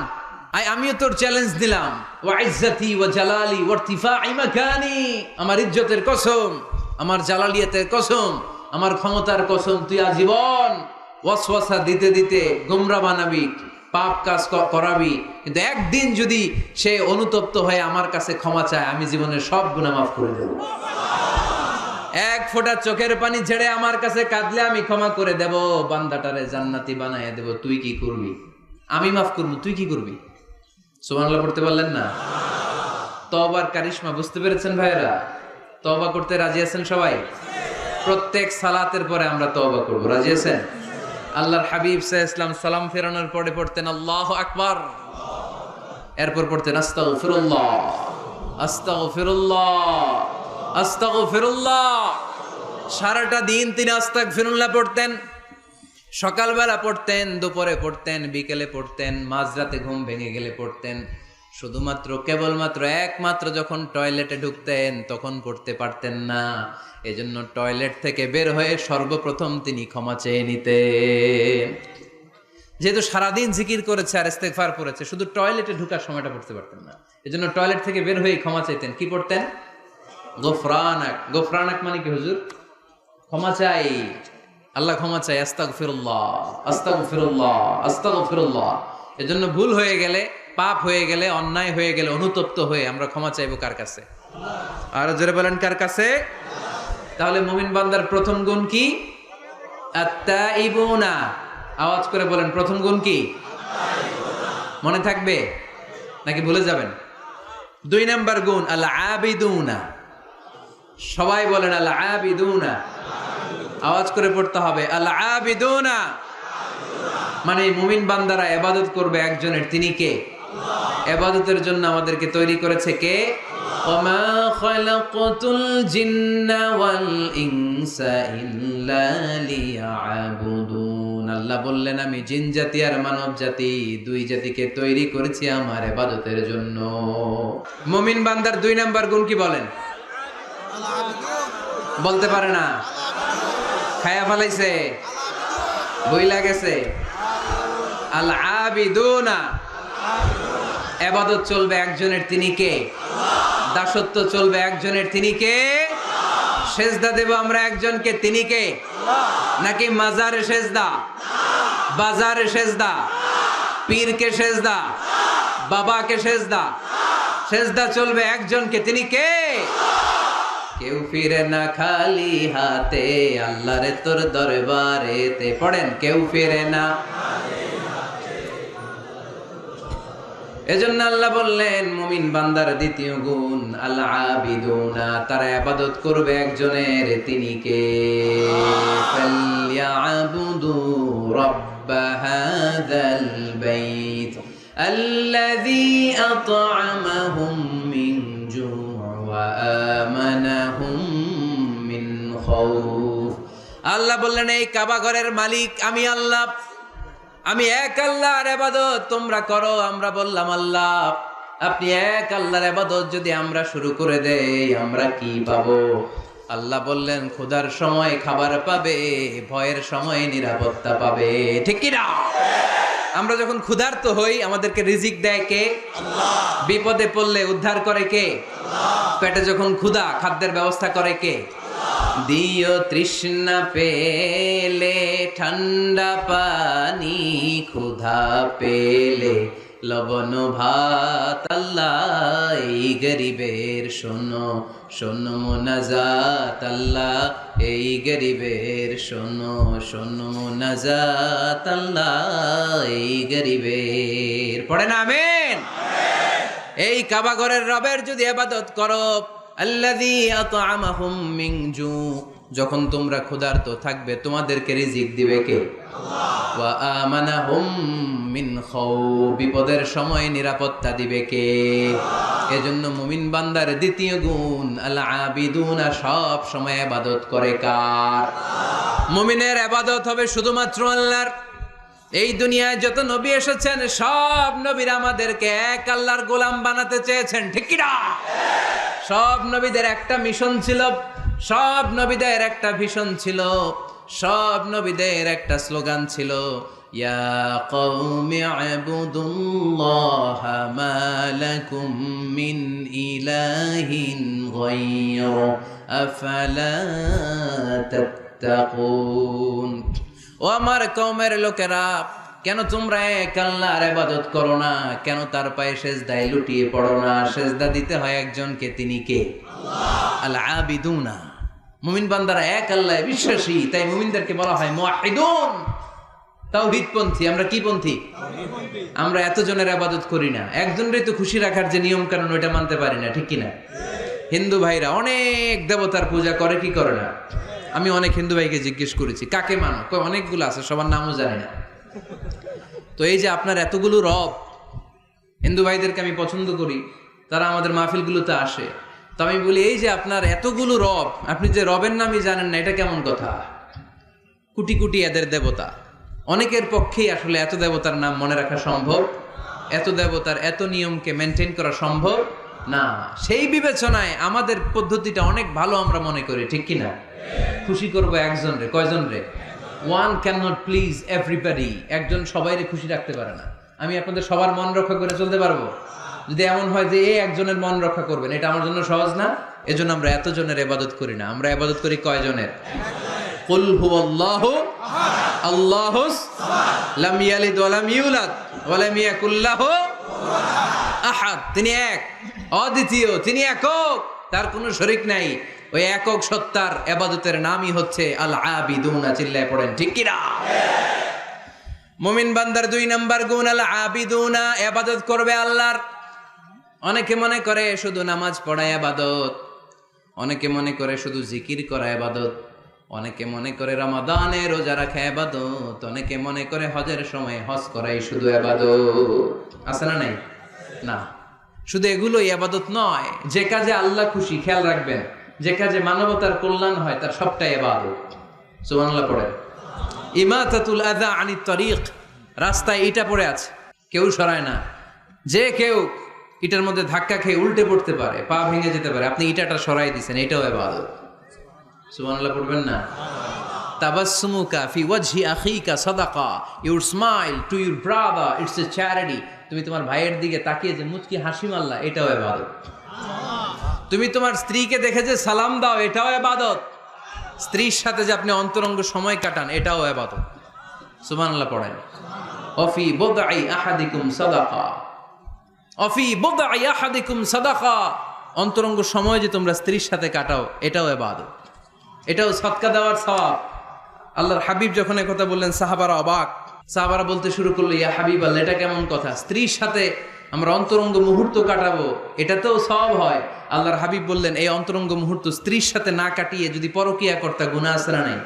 আমিও তোর চ্যালেঞ্জ দিলাম। ওয়া ইজ্জতি ওয়া জালালি ওয়া ইরতিফাই মাকানি, আমার ইজ্জতের কসম, আমার জালালিয়াতের কসম, আমার ক্ষমতার কসম, তুই আজীবন ওয়াসওয়াসা দিতে দিতে গোমরা বানাবি, পাপ কাজ করাবি, কিন্তু একদিন যদি সে অনুতপ্ত হয়ে আমার কাছে ক্ষমা চায়, আমি জীবনের সব গুনাহ মাফ করে দেব। এক ফোঁটা চোখের পানি ছেড়ে আমার কাছে কাঁদলে আমি ক্ষমা করে দেব, বান্দাটারে জান্নাতি বানায় দেব। তুই কি করবি? আমি মাফ করবো, তুই কি করবি? সুবহানাল্লাহ পড়তে পারলেন না? তওবার কারিশমা বুঝতে পেরেছেন ভাইরা? তওবা করতে রাজি আছেন সবাই? প্রত্যেক সালাতের পরে আমরা তওবা করব, রাজি আছেন? আল্লাহর হাবিব সাল্লাল্লাহু আলাইহি ওয়াসাল্লাম সালাম ফেরানোর পরে পড়তেন আল্লাহু আকবার, এরপর পড়তেন আস্তাগফিরুল্লাহ, আস্তাগফিরুল্লাহ, আস্তাগফিরুল্লাহ। সারাটা দিন তিনি আস্তাগফিরুল্লাহ পড়তেন। সকালবেলা পড়তেন, দুপুরে পড়তেন, বিকেলে পড়তেন, মাঝরাতে ঘুম ভেঙে গেলে পড়তেন। শুধুমাত্র কেবলমাত্র একমাত্র যখন টয়লেটে ঢুকতেন তখন পড়তে পারতেন না, এজন্য টয়লেট থেকে বের হয়ে সর্বপ্রথম তিনি ক্ষমা চেয়ে নিতেন। যেহেতু সারাদিন জিকির করেছে আর ইস্তেগফার করেছে, শুধু টয়লেটে ঢুকার সময়টা পড়তে পারতেন না, এজন্য টয়লেট থেকে বের হয়ে ক্ষমা চাইতেন। কি পড়তেন? গফরানাক। গফরানাক মানে কি হুজুর? ক্ষমা চাই, আল্লাহ ক্ষমা চাই, আস্তাগফিরুল্লাহ, আস্তাগফিরুল্লাহ, আস্তাগফিরুল্লাহ। এজন্য ভুল হয়ে গেলে, পাপ হয়ে গেলে, অন্যায় হয়ে গেলে, অনুতপ্ত হয়ে আমরা ক্ষমা চাইবো কার কাছে? আর জোরে বলেন, কার কাছে? তাহলে মুমিন বান্দার প্রথম গুণ কি? আত-তাইবুনা। আওয়াজ করে বলেন, প্রথম গুণ কি? মনে থাকবে নাকি ভুলে যাবেন? 2 নাম্বার গুণ আল-আবিদুনা। সবাই বলেন আল-আবিদুনা, আওয়াজ করে পড়তে হবে আল-আবিদুনা। মানে মুমিন বান্দারা ইবাদত করবে একজনের, তিনি কে? ইবাদতের জন্য আমাদেরকে তৈরি করেছে কে? ওমা খালাকাতুল জিন্না ওয়াল ইনসা ইল্লা লিয়াবুদুন। আল্লাহ বললেন, আমি জিন জাতি আর মানব জাতি, 2 জাতিকে তৈরি করেছি আমার ইবাদতের জন্য। মুমিন বান্দার 2 নাম্বার গুণ কি বলেন? বলতে পারে না, খায়া ফেলাইছে, বইলা গেছে। আল আবিদুনা, ইবাদত চলবে একজনের, তিনি কে? দাসত্ব চলবে একজনের, তিনি কে? সেজদা দেব আমরা একজনকে, তিনি কে? নাকি মাজারে সেজদা, বাজারে সেজদা, পীরকে সেজদা, বাবাকে সেজদা? সেজদা চলবে একজনকে, তিনি কে? কেউ ফিরে না খালি হাতে আল্লাহরে তোর দরবারেতে। পড়েন, কেউ ফিরে না। এজন্য আল্লাহ বললেন মুমিন বান্দার দ্বিতীয় গুণ আল আবিদুনা, তারা ইবাদত করবে একজনের, তিনি কে? ফালইয়াবুদু রাব্ব হাযাল বাইত আল্লাযী আত'আমাহুম মিন জু' ওয়া আমানাহুম মিন খাউফ। আল্লাহ বললেন, এই কাবা ঘরের মালিক আমি আল্লাহ, আমি এক আল্লাহর ইবাদত তোমরা করো। আমরা বললাম, আল্লাহ আপনি এক আল্লাহর ইবাদত যদি আমরা শুরু করে দেই আমরা কি পাবো? আল্লাহ বললেন, ক্ষুধার সময় খাবার পাবে, ভয়ের সময় নিরাপত্তা পাবে, ঠিক কি না? আমরা যখন ক্ষুধার্ত হই আমাদেরকে রিজিক দেয় কে? আল্লাহ। বিপদে পড়লে উদ্ধার করে কে? আল্লাহ। পেটে যখন ক্ষুধা, খাদ্যের ব্যবস্থা করে কে? দিও তৃষ্ণা পেলে ঠান্ডা পানি, ক্ষুধা পেলে লবণ ভাত আল্লাহ এই গরিবের শোনো শোনো মোনাজাত আল্লাহ এই গরিবের শোনো শোনো মোনাজাত আল্লাহ এই গরিবের। পড়েন আমিন। এই কাবা ঘরের রবের যদি ইবাদত করো, আল্লাযী আত'আমাহুম মিন জু, যখন তোমরা ক্ষুধার্ত থাকবে তোমাদেরকে রিজিক দিবে কে? আল্লাহ। ওয়া আমানাহুম মিন খাউফ, বিপদের সময় নিরাপত্তা দিবে কে? আল্লাহ। এজন্য মুমিন বান্দার দ্বিতীয় গুণ আল আবিদুনা, সব সময় ইবাদত করে কার? আল্লাহ। মুমিনের ইবাদত হবে শুধুমাত্র আল্লাহর। এই দুনিয়ায় যত নবী এসেছেন সব নবীরা আমাদেরকে এক আল্লাহর গোলাম বানাতে চেয়েছেন, ঠিক কি না? সব নবীদের একটা মিশন ছিল, সব নবীদের একটা ভিশন ছিল, সব নবীদের একটা স্লোগান ছিল, ইয়া কওমি ইবুদুল্লাহা মা লাকুম মিন ইলাহিন গায়রু আফালা তাত্তাকুন। ও আমার কওমের লোকেরা, কেন তোমরা এক আল্লাহর ইবাদত করো না? কেন তার পায়ে সেজদায় লুটিয়ে পড়ো না? সেজদা দিতে হয় একজনকে, তিনি কে? আল্লাহ। আল আবিদুনা, মুমিন বান্দারা এক আল্লাহে বিশ্বাসী, তাই মুমিনদেরকে বলা হয় মুওয়াহিদুন, তাওহীদপন্থী। আমরা কি পন্থী? আমরা এতজনের ইবাদত করি না, একজনেরই তো খুশি রাখার যে নিয়ম কানুন ওইটা মানতে পারি না, ঠিক কি না? হিন্দু ভাইরা অনেক দেবতার পূজা করে, কি করে না? আমি অনেক হিন্দু ভাইকে জিজ্ঞেস করেছি কাকে মানো, কই অনেকগুলো আছে, সবার নামও জানি না। তো এই যে আপনার এতগুলো রব, হিন্দু ভাইদেরকে আমি পছন্দ করি, তারা আমাদের মাহফিলগুলোতে আসে, তো আমি বলি এই যে আপনার এতগুলো রব, আপনি যে রবের নামই জানেন না, এটা কেমন কথা? কোটি কোটি এদের দেবতা, অনেকের পক্ষেই আসলে এত দেবতার নাম মনে রাখা সম্ভব, এত দেবতার এত নিয়মকে মেনটেন করা সম্ভব না। সেই বিবেচনায় আমাদের পদ্ধতিটা অনেক ভালো আমরা মনে করি, ঠিক কিনা? খুশি করবো একজন রে, কয়জন রে? One can not please everybody, একজন সবাইরে খুশি রাখতে পারে না। আমি আপনাদের সবার মন রক্ষা করে চলতে পারবো? যদি এমন হয় যে এই একজনের মন রক্ষা করবেন, এটা আমার জন্য সহজ না। এজন্য আমরা এতজনের ইবাদত করি না, আমরা ইবাদত করি কয়জনের? কুল হুয়াল্লাহু আল্লাহুস লাম ইয়ালিদ ওয়া লাম ইউলাদ ওয়া লাম ইয়াকুল লাহু আহাদ। তিনি এক, অদ্বিতীয়, তিনি একক, তার কোনো শরীক নাই। ওই একক সত্তার ইবাদতের নামই হচ্ছে আল আবিদুনা। চিল্লায় পড়েন ঠিক কি না? মুমিন বান্দার 2 নাম্বার গুণ আল আবিদুনা, ইবাদত করবে আল্লাহর। অনেকে মনে করে শুধু নামাজ পড়া ইবাদত, অনেকে মনে করে শুধু জিকির করা ইবাদত, অনেকে মনে করে রমাদানে রোজা রাখা ইবাদত, অনেকে মনে করে হজের সময় হজ করাই শুধু ইবাদত। আছে না নাই? না, শুধু এগুলোই ইবাদত নয়। যে কাজে আল্লাহ খুশি, খেয়াল রাখবেন, যে কাজে মানবতার কল্যাণ হয় তার সবটাই ইবাদত। সুবহানাল্লাহ পড়েন। ইমাতাতুল আযা আনিত তরিক, রাস্তায় ইটা পড়ে আছে, কেউ সরায় না, যে কেউ ইটার মধ্যে ধাক্কা খেয়ে উল্টে পড়তে পারে, পা ভেঙে যেতে পারে, আপনি ইটাটা সরাই দিয়েছেন, এটাও ইবাদত। সুবহানাল্লাহ পড়বেন না? তাবাসসুমুকা ফি ওয়াজহি আখিকা সাদাকা, your smile to your brother it's a charity. তুমি তোমার ভাইয়ের দিকে তাকিয়ে যে মুচকি হাসি মারলা, এটাও ইবাদত। তুমি তোমার স্ত্রীকে দেখে যে সালাম দাও, এটাও ইবাদত। স্ত্রীর সাথে যে আপনি অন্তরঙ্গ সময় কাটান, এটাও ইবাদত। সুবহানাল্লাহ পড়েন। অফি বুদআই আহাদিকুম সাদাকা, অফি বুদআই আহাদিকুম সাদাকা, অন্তরঙ্গ সময় যে তোমরা স্ত্রীর সাথে কাটাও, এটাও ইবাদত, এটাও সদকা দেওয়ার সওয়াব। আল্লাহর হাবিব যখন এই কথা বললেন, সাহাবারা অবাক। সাহাবারা বলতে শুরু করলো, ইয়া হাবিবাল্লাহ, এটা কেমন কথা? স্ত্রীর সাথে আমরা অন্তরঙ্গ মুহূর্ত কাটাবো, এটাতেও সওয়াব হয়? আল্লাহর হাবিব বললেন, এই অন্তরঙ্গ মুহূর্ত স্ত্রীর সাথে না কাটিয়ে যদি পরকিয়া করতে, গুনাহ আছে না নাই?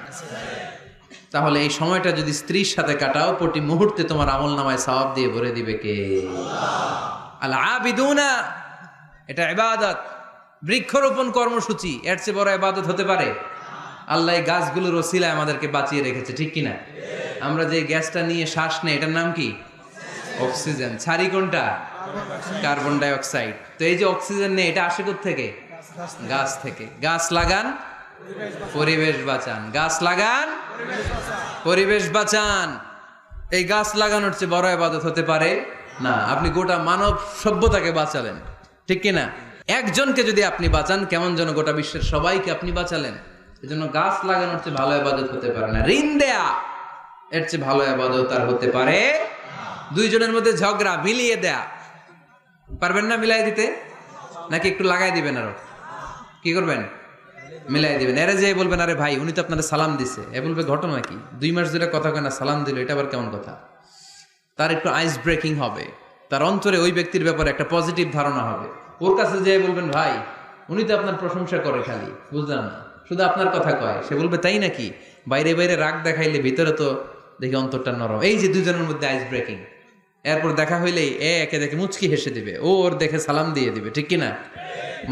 তাহলে এই সময়টা যদি স্ত্রীর সাথে কাটাও, প্রতি মুহূর্তে তোমার আমলনামায় সওয়াব দিয়ে ভরে দিবে কে? আল আবিদুনা, এটা ইবাদত। বৃক্ষরোপণ কর্মসূচি, এর চেয়ে বড় ইবাদত হতে পারে? আল্লাহ এই গাছগুলোর ওসিলায় আমাদেরকে বাঁচিয়ে রেখেছে, ঠিক কিনা? আমরা যে গ্যাসটা নিয়ে শ্বাস নেই, এটার নাম কি? অক্সিজেন। ছাড়ি কোনটা? Carbon die oxide. তো এই যে অক্সিজেন নেই, এটা আসে কোত্থেকে? গাছ থেকে। গাছ লাগান, পরিবেশ বাঁচান। গাছ লাগান, পরিবেশ বাঁচান। এই গাছ লাগানোর চেয়ে বড় ইবাদত হতে পারে না। আপনি গোটা মানব সভ্যতাকে বাঁচালেন, ঠিক কিনা? একজনকে যদি আপনি বাঁচান, কেমন যেন গোটা বিশ্বের সবাইকে আপনি বাঁচালেন। এজন্য গাছ লাগানোর চেয়ে ভালো ইবাদত হতে পারে না। ঋণ দেয়া, এর চেয়ে ভালো ইবাদত আর হতে পারে দুইজনের মধ্যে ঝগড়া, মিলিয়ে দেয়া পারবেন না? মিলাই দিতে নাকি একটু লাগাই দিবেন? আরো কি করবেন? মিলাই দিবেন। এরা যে বলবেন আরে ভাই উনি তো আপনারা সালাম দিছে, এ বলবে ঘটনা কি, 2 মাস ধরে কথা কয় না, সালাম দিল, এটা আবার কেমন কথা? তার একটু আইস ব্রেকিং হবে, তার অন্তরে ওই ব্যক্তির ব্যাপারে একটা পজিটিভ ধারণা হবে। ওর কাছে যে বলবেন ভাই উনি তো আপনার প্রশংসা করে, খালি বুঝলাম না, শুধু আপনার কথা কয়, সে বলবে তাই নাকি? বাইরে বাইরে রাগ দেখাইলে ভিতরে তো দেখি অন্তরটা নরম। এই যে দুজনের মধ্যে আইস ব্রেকিং, এরপর দেখা হইলেই একে দেখে মুচকি হেসে দিবে, ও ওর দেখে সালাম দিয়ে দিবে, ঠিক কিনা?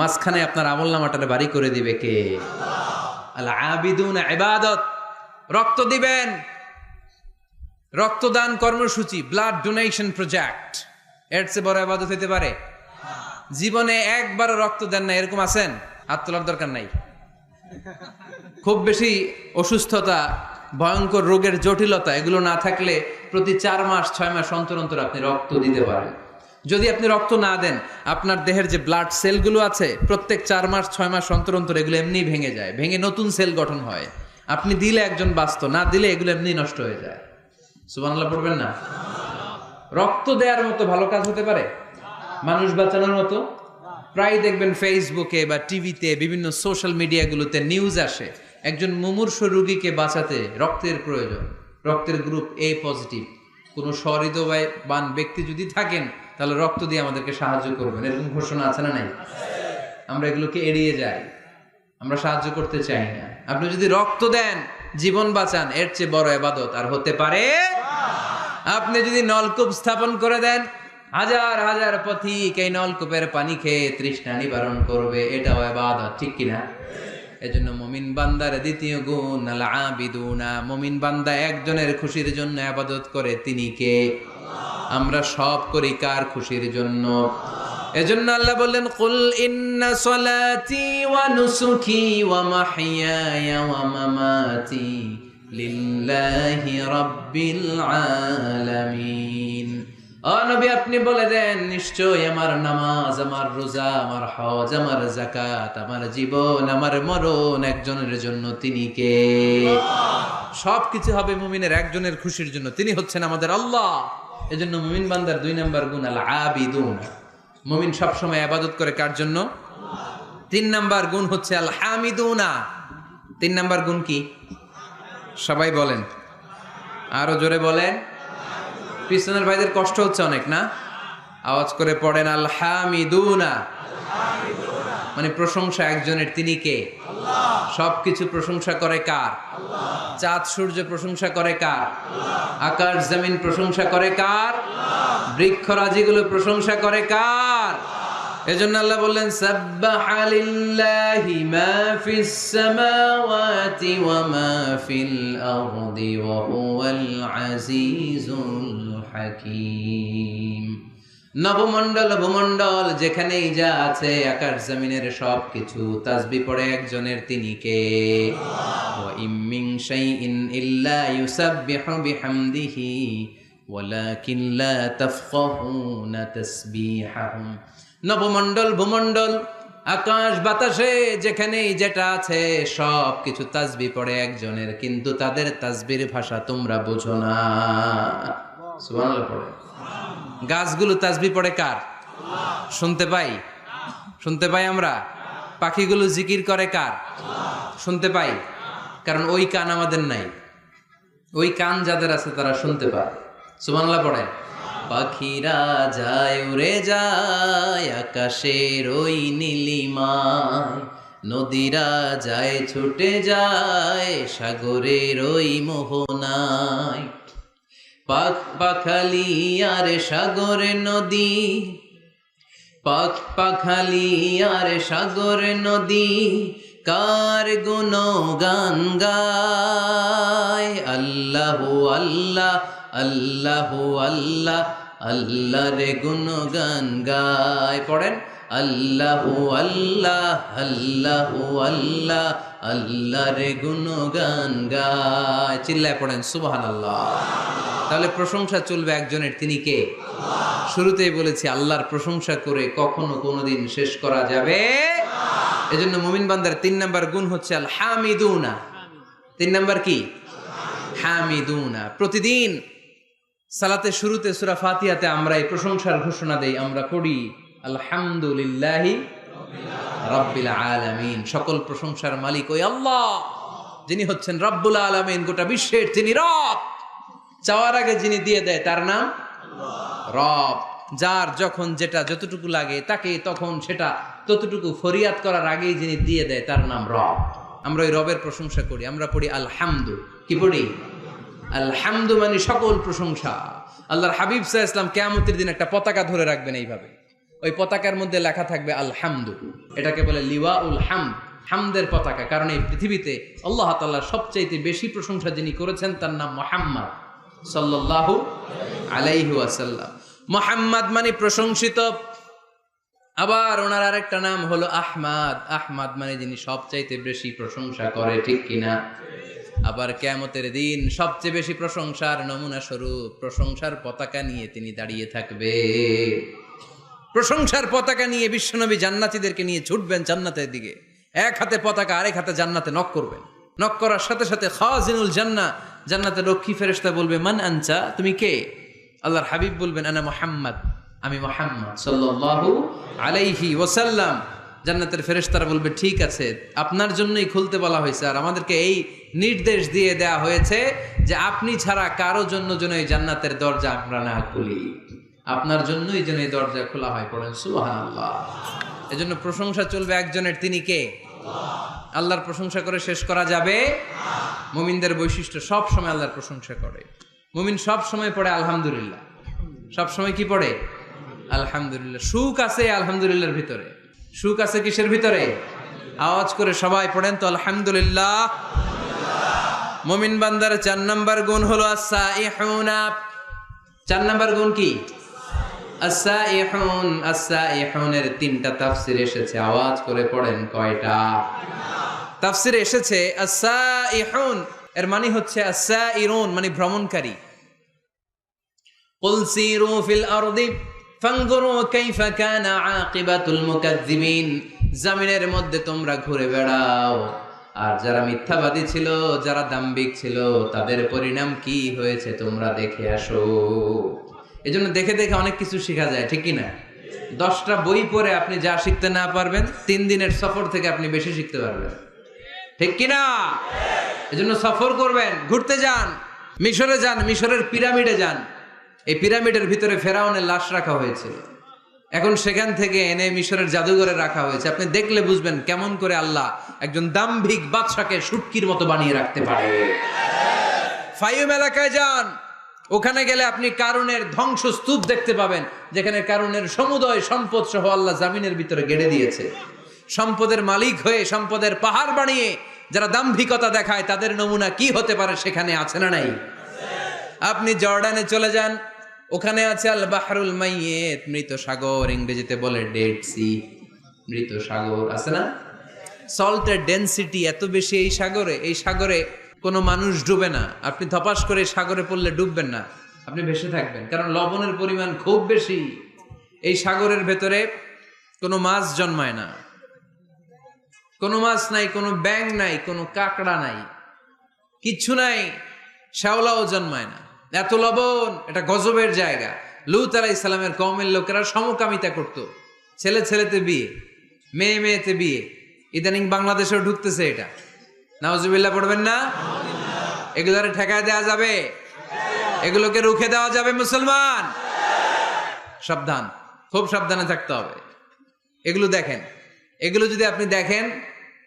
মাঝখানে আপনার আমল নামাটারে বাড়ি করে দিবে কে? আল আবিদুন ইবাদত। রক্ত দিবেন, রক্তদান কর্মসূচি, ব্লাড ডোনেশন প্রজেক্ট, এর চেয়ে বড় ইবাদত হতে পারে? জীবনে একবারও রক্ত দেন না এরকম আছেন? হাত তোলার দরকার নাই। খুব বেশি অসুস্থতা, ভয়ঙ্কর রোগের জটিলতা এগুলো না থাকলে প্রতি 4 মাস 6 মাস অন্তর অন্তর আপনি রক্ত দিতে পারেন। যদি আপনি রক্ত না দেন, আপনার দেহের যে ব্লাড সেলগুলো আছে প্রত্যেক 4 মাস 6 মাস অন্তর অন্তর এগুলো এমনি ভেঙে যায়, ভেঙে নতুন সেল গঠন হয়। আপনি দিলে একজন বাঁচত, না দিলে এগুলো এমনি নষ্ট হয়ে যায়। সুবহানাল্লাহ পড়বেন না? রক্ত দেওয়ার মতো ভালো কাজ হতে পারে? মানুষ বাঁচানোর মতো? প্রায় দেখবেন ফেসবুকে বা টিভিতে বিভিন্ন সোশ্যাল মিডিয়াগুলোতে নিউজ আসে, একজন মুমূর্ষ রোগীকে বাঁচাতে রক্তের প্রয়োজন, রক্তের গ্রুপ এ পজিটিভ, কোনো সহৃদয়বান ব্যক্তি যদি থাকেন তাহলে রক্ত দিয়ে আমাদেরকে সাহায্য করবেন, এরকম ঘোষণা আছে না নাই? আমরা এগুলোকে এড়িয়ে যাই, আমরা সাহায্য করতে চাই না। আপনি যদি রক্ত দেন, জীবন বাঁচান, এর চেয়ে বড় ইবাদত আর হতে পারে? আপনি যদি নলকূপ স্থাপন করে দেন, হাজার হাজার পথিক এই নলকূপের পানি খেয়ে তৃষ্ণা নিবারণ করবে, এটাও ইবাদত, ঠিক কিনা? এজন্য মুমিন বান্দার দ্বিতীয় গুণ আল আবিদুনা। মুমিন বান্দা একজনের খুশির জন্য ইবাদত করে, তিনি কে? আমরা সব করি কার খুশির জন্য? এজন্য আল্লাহ বললেন কুল ইন্না সলাতি ওয়া নুসুকি ওয়া মাহইয়ায়া ওয়া মামাতি লিল্লাহি রাব্বিল আলামিন। ও নবী আপনি বলে দেন, নিশ্চয় আমার নামাজ, আমার রোজা, আমার হজ, আমার যাকাত, আমার জীবন, আমার মরণ একজনের জন্য, তিনি কে? সবকিছু হবে মুমিনের একজনের খুশির জন্য, তিনি হচ্ছেন আমাদের আল্লাহ। এজন্য মুমিন বান্দার 2 নাম্বার গুণ আল আবিদুন। মুমিন সবসময় ইবাদত করে কার জন্য? 3 নাম্বার গুণ হচ্ছে আল হামিদুনা। 3 নাম্বার গুণ কি? সবাই বলেন, আরো জোরে বলেন। পিছনের ভাইদের কষ্ট হচ্ছে অনেক না? আওয়াজ করে পড়েন আল হামিদুনা। মানে প্রশংসা একজনের, তিনি কে? সবকিছু প্রশংসা করে কার? চাঁদ সূর্য প্রশংসা করে কার? আকাশ জমিন প্রশংসা করে কার? বৃক্ষরাজিগুলো প্রশংসা করে কার? এজন্য আল্লাহ বললেন সাব্বাহা লিল্লাহি মা ফিস সামাওয়াতি ওয়া মা ফিল আরদি ওয়া হুয়াল আজিজুল হাকীম। নবমণ্ডল ভূমণ্ডল যেখানেই যা আছে, আকাশ জমিনের সব কিছু তাসবিহ পড়ে একজনের, তিনি কে? ওয়া ইম মিন শাইইন ইল্লা ইউসাব্বিহু বিহামদিহি ওয়ালাকিন লা তাফকাহুনা তাসবিহাহুম। নবমণ্ডল ভূমণ্ডল আকাশ বাতাসে যেখানেই যেটা আছে সব কিছু তাসবিহ পড়ে একজনের, কিন্তু তাদের তাসবির ভাষা তোমরা বুঝো না। সুবহানাল্লাহ পড়ে। গাছগুলো তাসবিহ পড়ে কার? শুনতে পাই, শুনতে পাই আমরা। পাখিগুলো জিকির করে কার? শুনতে পাই, কারণ ওই কান আমাদের নাই। ওই কান যাদের আছে তারা শুনতে পায়। সুবহানাল্লাহ পড়ে। পাখিরা যায় উড়ে যায় আকাশের ওই নীলিমায়, নদীরা যায় ছুটে যায় সাগরের ওই মোহনায়। পাখ পাখালি আর সাগরে নদী, পাখ পাখালি আর সাগরে নদী, কার গুণগান গায়। আল্লাহু আল্লাহ আল্লাহু আল্লাহ, আল্লাহ রে গুণগান গায়। পড়েন আল্লাহু আল্লাহ আল্লাহু আল্লাহ, আল্লাহ রে গুণগান গায়। চিল্লায় পড়েন সুবহানাল্লাহ। তাহলে প্রশংসা চলবে একজনের, তিনি কে? শুরুতেই বলেছি আল্লাহর প্রশংসা করে কখনো কোনোদিন শেষ করা যাবে। এজন্য মুমিন বান্দার 3 নাম্বার গুণ হচ্ছে আল হামিদুনা। 3 নাম্বার কি? হামিদুনা। প্রতিদিন সালাতের শুরুতে সূরা ফাতিহাতে আমরা এই প্রশংসার ঘোষণা দেই, আমরা পড়ি আলহামদুলিল্লাহি রাব্বিল আলামিন। সকল প্রশংসার মালিক ওই আল্লাহ, যিনি হচ্ছেন রব্বুল আলামিন, গোটা বিশ্বের যিনি রব। চাওয়ার আগে যিনি দিয়ে দেয় তার নাম রব। যার যখন যেটা যতটুকু লাগে তাকে তখন সেটা ততটুকু ফরিয়াদ করার আগেই যিনি দিয়ে দেয় তার নাম রব। আমরা ওই রবের প্রশংসা করি, আমরা পড়ি আলহামদু। কি পড়ি? আলহামদু মানে সকল প্রশংসা। আল্লাহর হাবিব সাল্লাল্লাহু আলাইহি ওয়াসাল্লাম কিয়ামতের দিন একটা পতাকা ধরে রাখবেন এইভাবে, ওই পতাকার মধ্যে লেখা থাকবে আলহামদু। এটাকে বলে লিওয়াউল হামদ, হামদের পতাকা। কারণ এই পৃথিবীতে আল্লাহ তাআলা সবচাইতে বেশি প্রশংসা যিনি করেছেন তার নাম মুহাম্মদ সাল্লাল্লাহু আলাইহি ওয়াসাল্লাম। মুহাম্মদ মানে প্রশংসিত। আবার ওনার আরেকটা নাম হলো আহমদ। আহমদ মানে যিনি সবচাইতে বেশি প্রশংসা করে, ঠিক কিনা? আবার কিয়ামতের দিন সবচেয়ে বেশি প্রশংসার নমুনা স্বরূপ প্রশংসার পতাকা নিয়ে তিনি দাঁড়িয়ে থাকবে। প্রশংসার পতাকা নিয়ে বিশ্বনবী জান্নাতীদেরকে নিয়ে ছুটবেন জান্নাতের দিকে। এক হাতে পতাকা, আরেক হাতে জান্নাতে নক করবেন। নক করার সাথে সাথে খাজিনুল জান্নাহ, জান্নাতের রক্ষী ফেরেশতা বলবে, মান আনতা, তুমি কে? আল্লাহর হাবিব বলবেন, আনা মুহাম্মদ, আমি মুহাম্মদ সাল্লাল্লাহু আলাইহি ওয়াসাল্লাম। জান্নাতের ফেরেশতারা বলবে, ঠিক আছে, আপনার জন্যই খুলতে বলা হয়েছে, আর আমাদেরকে এই নির্দেশ দিয়ে দেয়া হয়েছে যে আপনি ছাড়া কারো জন্য যেন এই জান্নাতের দরজা আমরা না খুলি, আপনার জন্যই যেন এই দরজা খোলা হয়। পড়েন সুবহানাল্লাহ। এজন্য প্রশংসা চলবে একজনের, তিনি কে? আল্লাহর প্রশংসা করে শেষ করা যাবে? মুমিনদের বৈশিষ্ট্য, সব সময় আল্লাহর প্রশংসা করে। মুমিন সব সময় পড়ে আলহামদুলিল্লাহ। সব সময় কি পড়ে? আলহামদুলিল্লাহ। সুখ আছে আলহামদুলিল্লাহর ভিতরে। সুখ আছে কিসের ভিতরে? আওয়াজ করে সবাই পড়েন তো আলহামদুলিল্লাহ। মুমিন বান্দার 4 নাম্বার গুণ হলো আস-সাইহুনা। 4 নাম্বার গুণ কি? আস-সাইহুন। আস-সাইহুনের 3টা তাফসীর এসেছে, আওয়াজ করে পড়েন কয়টা? তাফসীরে এসেছে আস-সাইহুন এর মানে হচ্ছে আস-সাইরুন মানে ভ্রমণকারী। কুল সিরু ফিল আরদি ফানজুরু কাইফা কানা আকিবাতুল মুকাজ্জিবিন। জমিনের মধ্যে তোমরা ঘুরে বেড়াও, আর যারা মিথ্যাবাদী ছিল, যারা দাম্ভিক ছিল, তাদের পরিণাম কি হয়েছে তোমরা দেখে আসো। এজন্য দেখে দেখে অনেক কিছু শেখা যায়, ঠিক কি না? 10টা বই পড়ে আপনি যা শিখতে না পারবেন, 3 দিনের সফর থেকে আপনি বেশি শিখতে পারবেন, ঠিক কি না? এজন্য সফর করবেন, ঘুরতে যান, মিশরে যান, মিশরের পিরামিডে যান। এই পিরামিডের ভিতরে ফেরাউনের লাশ রাখা হয়েছিল, এখন সেখান থেকে এনে মিশরের জাদুঘরে রাখা হয়েছে। আপনি দেখলে বুঝবেন কেমন করে আল্লাহ একজন দাম্ভিক বাদশাকে শুটকির মতো বানিয়ে রাখতে পারে। ফাইম এলাকায় যান, ওখানে গেলে আপনি কারুনের ধ্বংসস্তূপ দেখতে পাবেন, যেখানে কারুনের সমুদয় সম্পদ সহ আল্লাহ জামিনের ভিতরে গেড়ে দিয়েছে। সম্পদের মালিক হয়ে সম্পদের পাহাড় বানিয়ে যারা দাম্ভিকতা দেখায় তাদের নমুনা কি হতে পারে সেখানে আছে না নাই? আপনি জর্ডানে চলে যান, ওখানে আছে আল বাহরুল মাইয়িত, মৃত সাগর, ইংরেজিতে বলে ডেড সি, মৃত সাগর আছে না? সল্টের ডেনসিটি এত বেশি এই সাগরে, এই সাগরে কোনো মানুষ ডুবে না। আপনি ধপাস করে সাগরে পড়লে ডুববেন না, আপনি ভেসে থাকবেন, কারণ লবণের পরিমাণ খুব বেশি। এই সাগরের ভেতরে কোনো মাছ জন্মায় না, কোনো মাছ নাই, কোনো ব্যাঙ নাই, কোনো কাঁকড়া নাই, কিচ্ছু নাই, শ্যাওলাও জন্মায় না। এত লবণ, এটা গজবের জায়গা। লূত আলাইহিস সালামের কওমের লোকেরা সমকামিতা করত, ছেলে ছেলেতে বিয়ে, মেয়ে মেয়েতে বিয়ে। ইদানিং বাংলাদেশেও ঢুকতেছে এটা, নাউজুবিল্লাহ পড়বেন না? এগুলোরে ঠেকায় দেওয়া যাবে? এগুলোকে রুখে দেওয়া যাবে? মুসলমান সাবধান, খুব সাবধানে থাকতে হবে। এগুলো দেখেন, এগুলো যদি আপনি দেখেন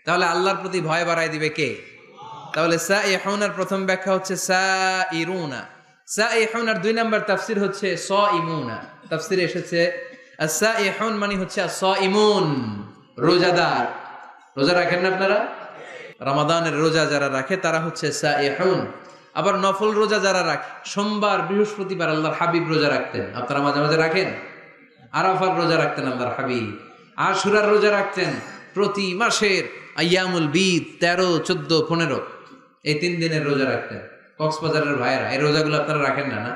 তাহলে আল্লাহর প্রতি ভয় বাড়ায় দিবে কে? তাহলে সাইহুনার প্রথম ব্যাখ্যা হচ্ছে সাইরুনা। সাইহুনার 2 নাম্বার তাফসীর হচ্ছে সাইমুনা। তাফসীরে এসেছে আস-সাইহুন মানে হচ্ছে আস-সাইমুন, রোজাদার। রোজা রাখেন না আপনারা? রমাদানের রোজা যারা রাখে তারা হচ্ছে সাইহুন। আবার নফল রোজা যারা রাখে, সোমবার বৃহস্পতিবার আল্লাহর হাবিব রোজা রাখতেন, আপনারা মাঝে মাঝে রাখেন। আরাফার রোজা রাখতেন আল্লাহর হাবিব, আশুরার রোজা রাখতেন। প্রতি মাসের আইয়ামুল বিদ 13, 14, 15 এই 3 দিনের রোজা রাখতেন। কক্সবাজারের ভাইয়েরা এই রোজাগুলো আপনারা রাখেন না? না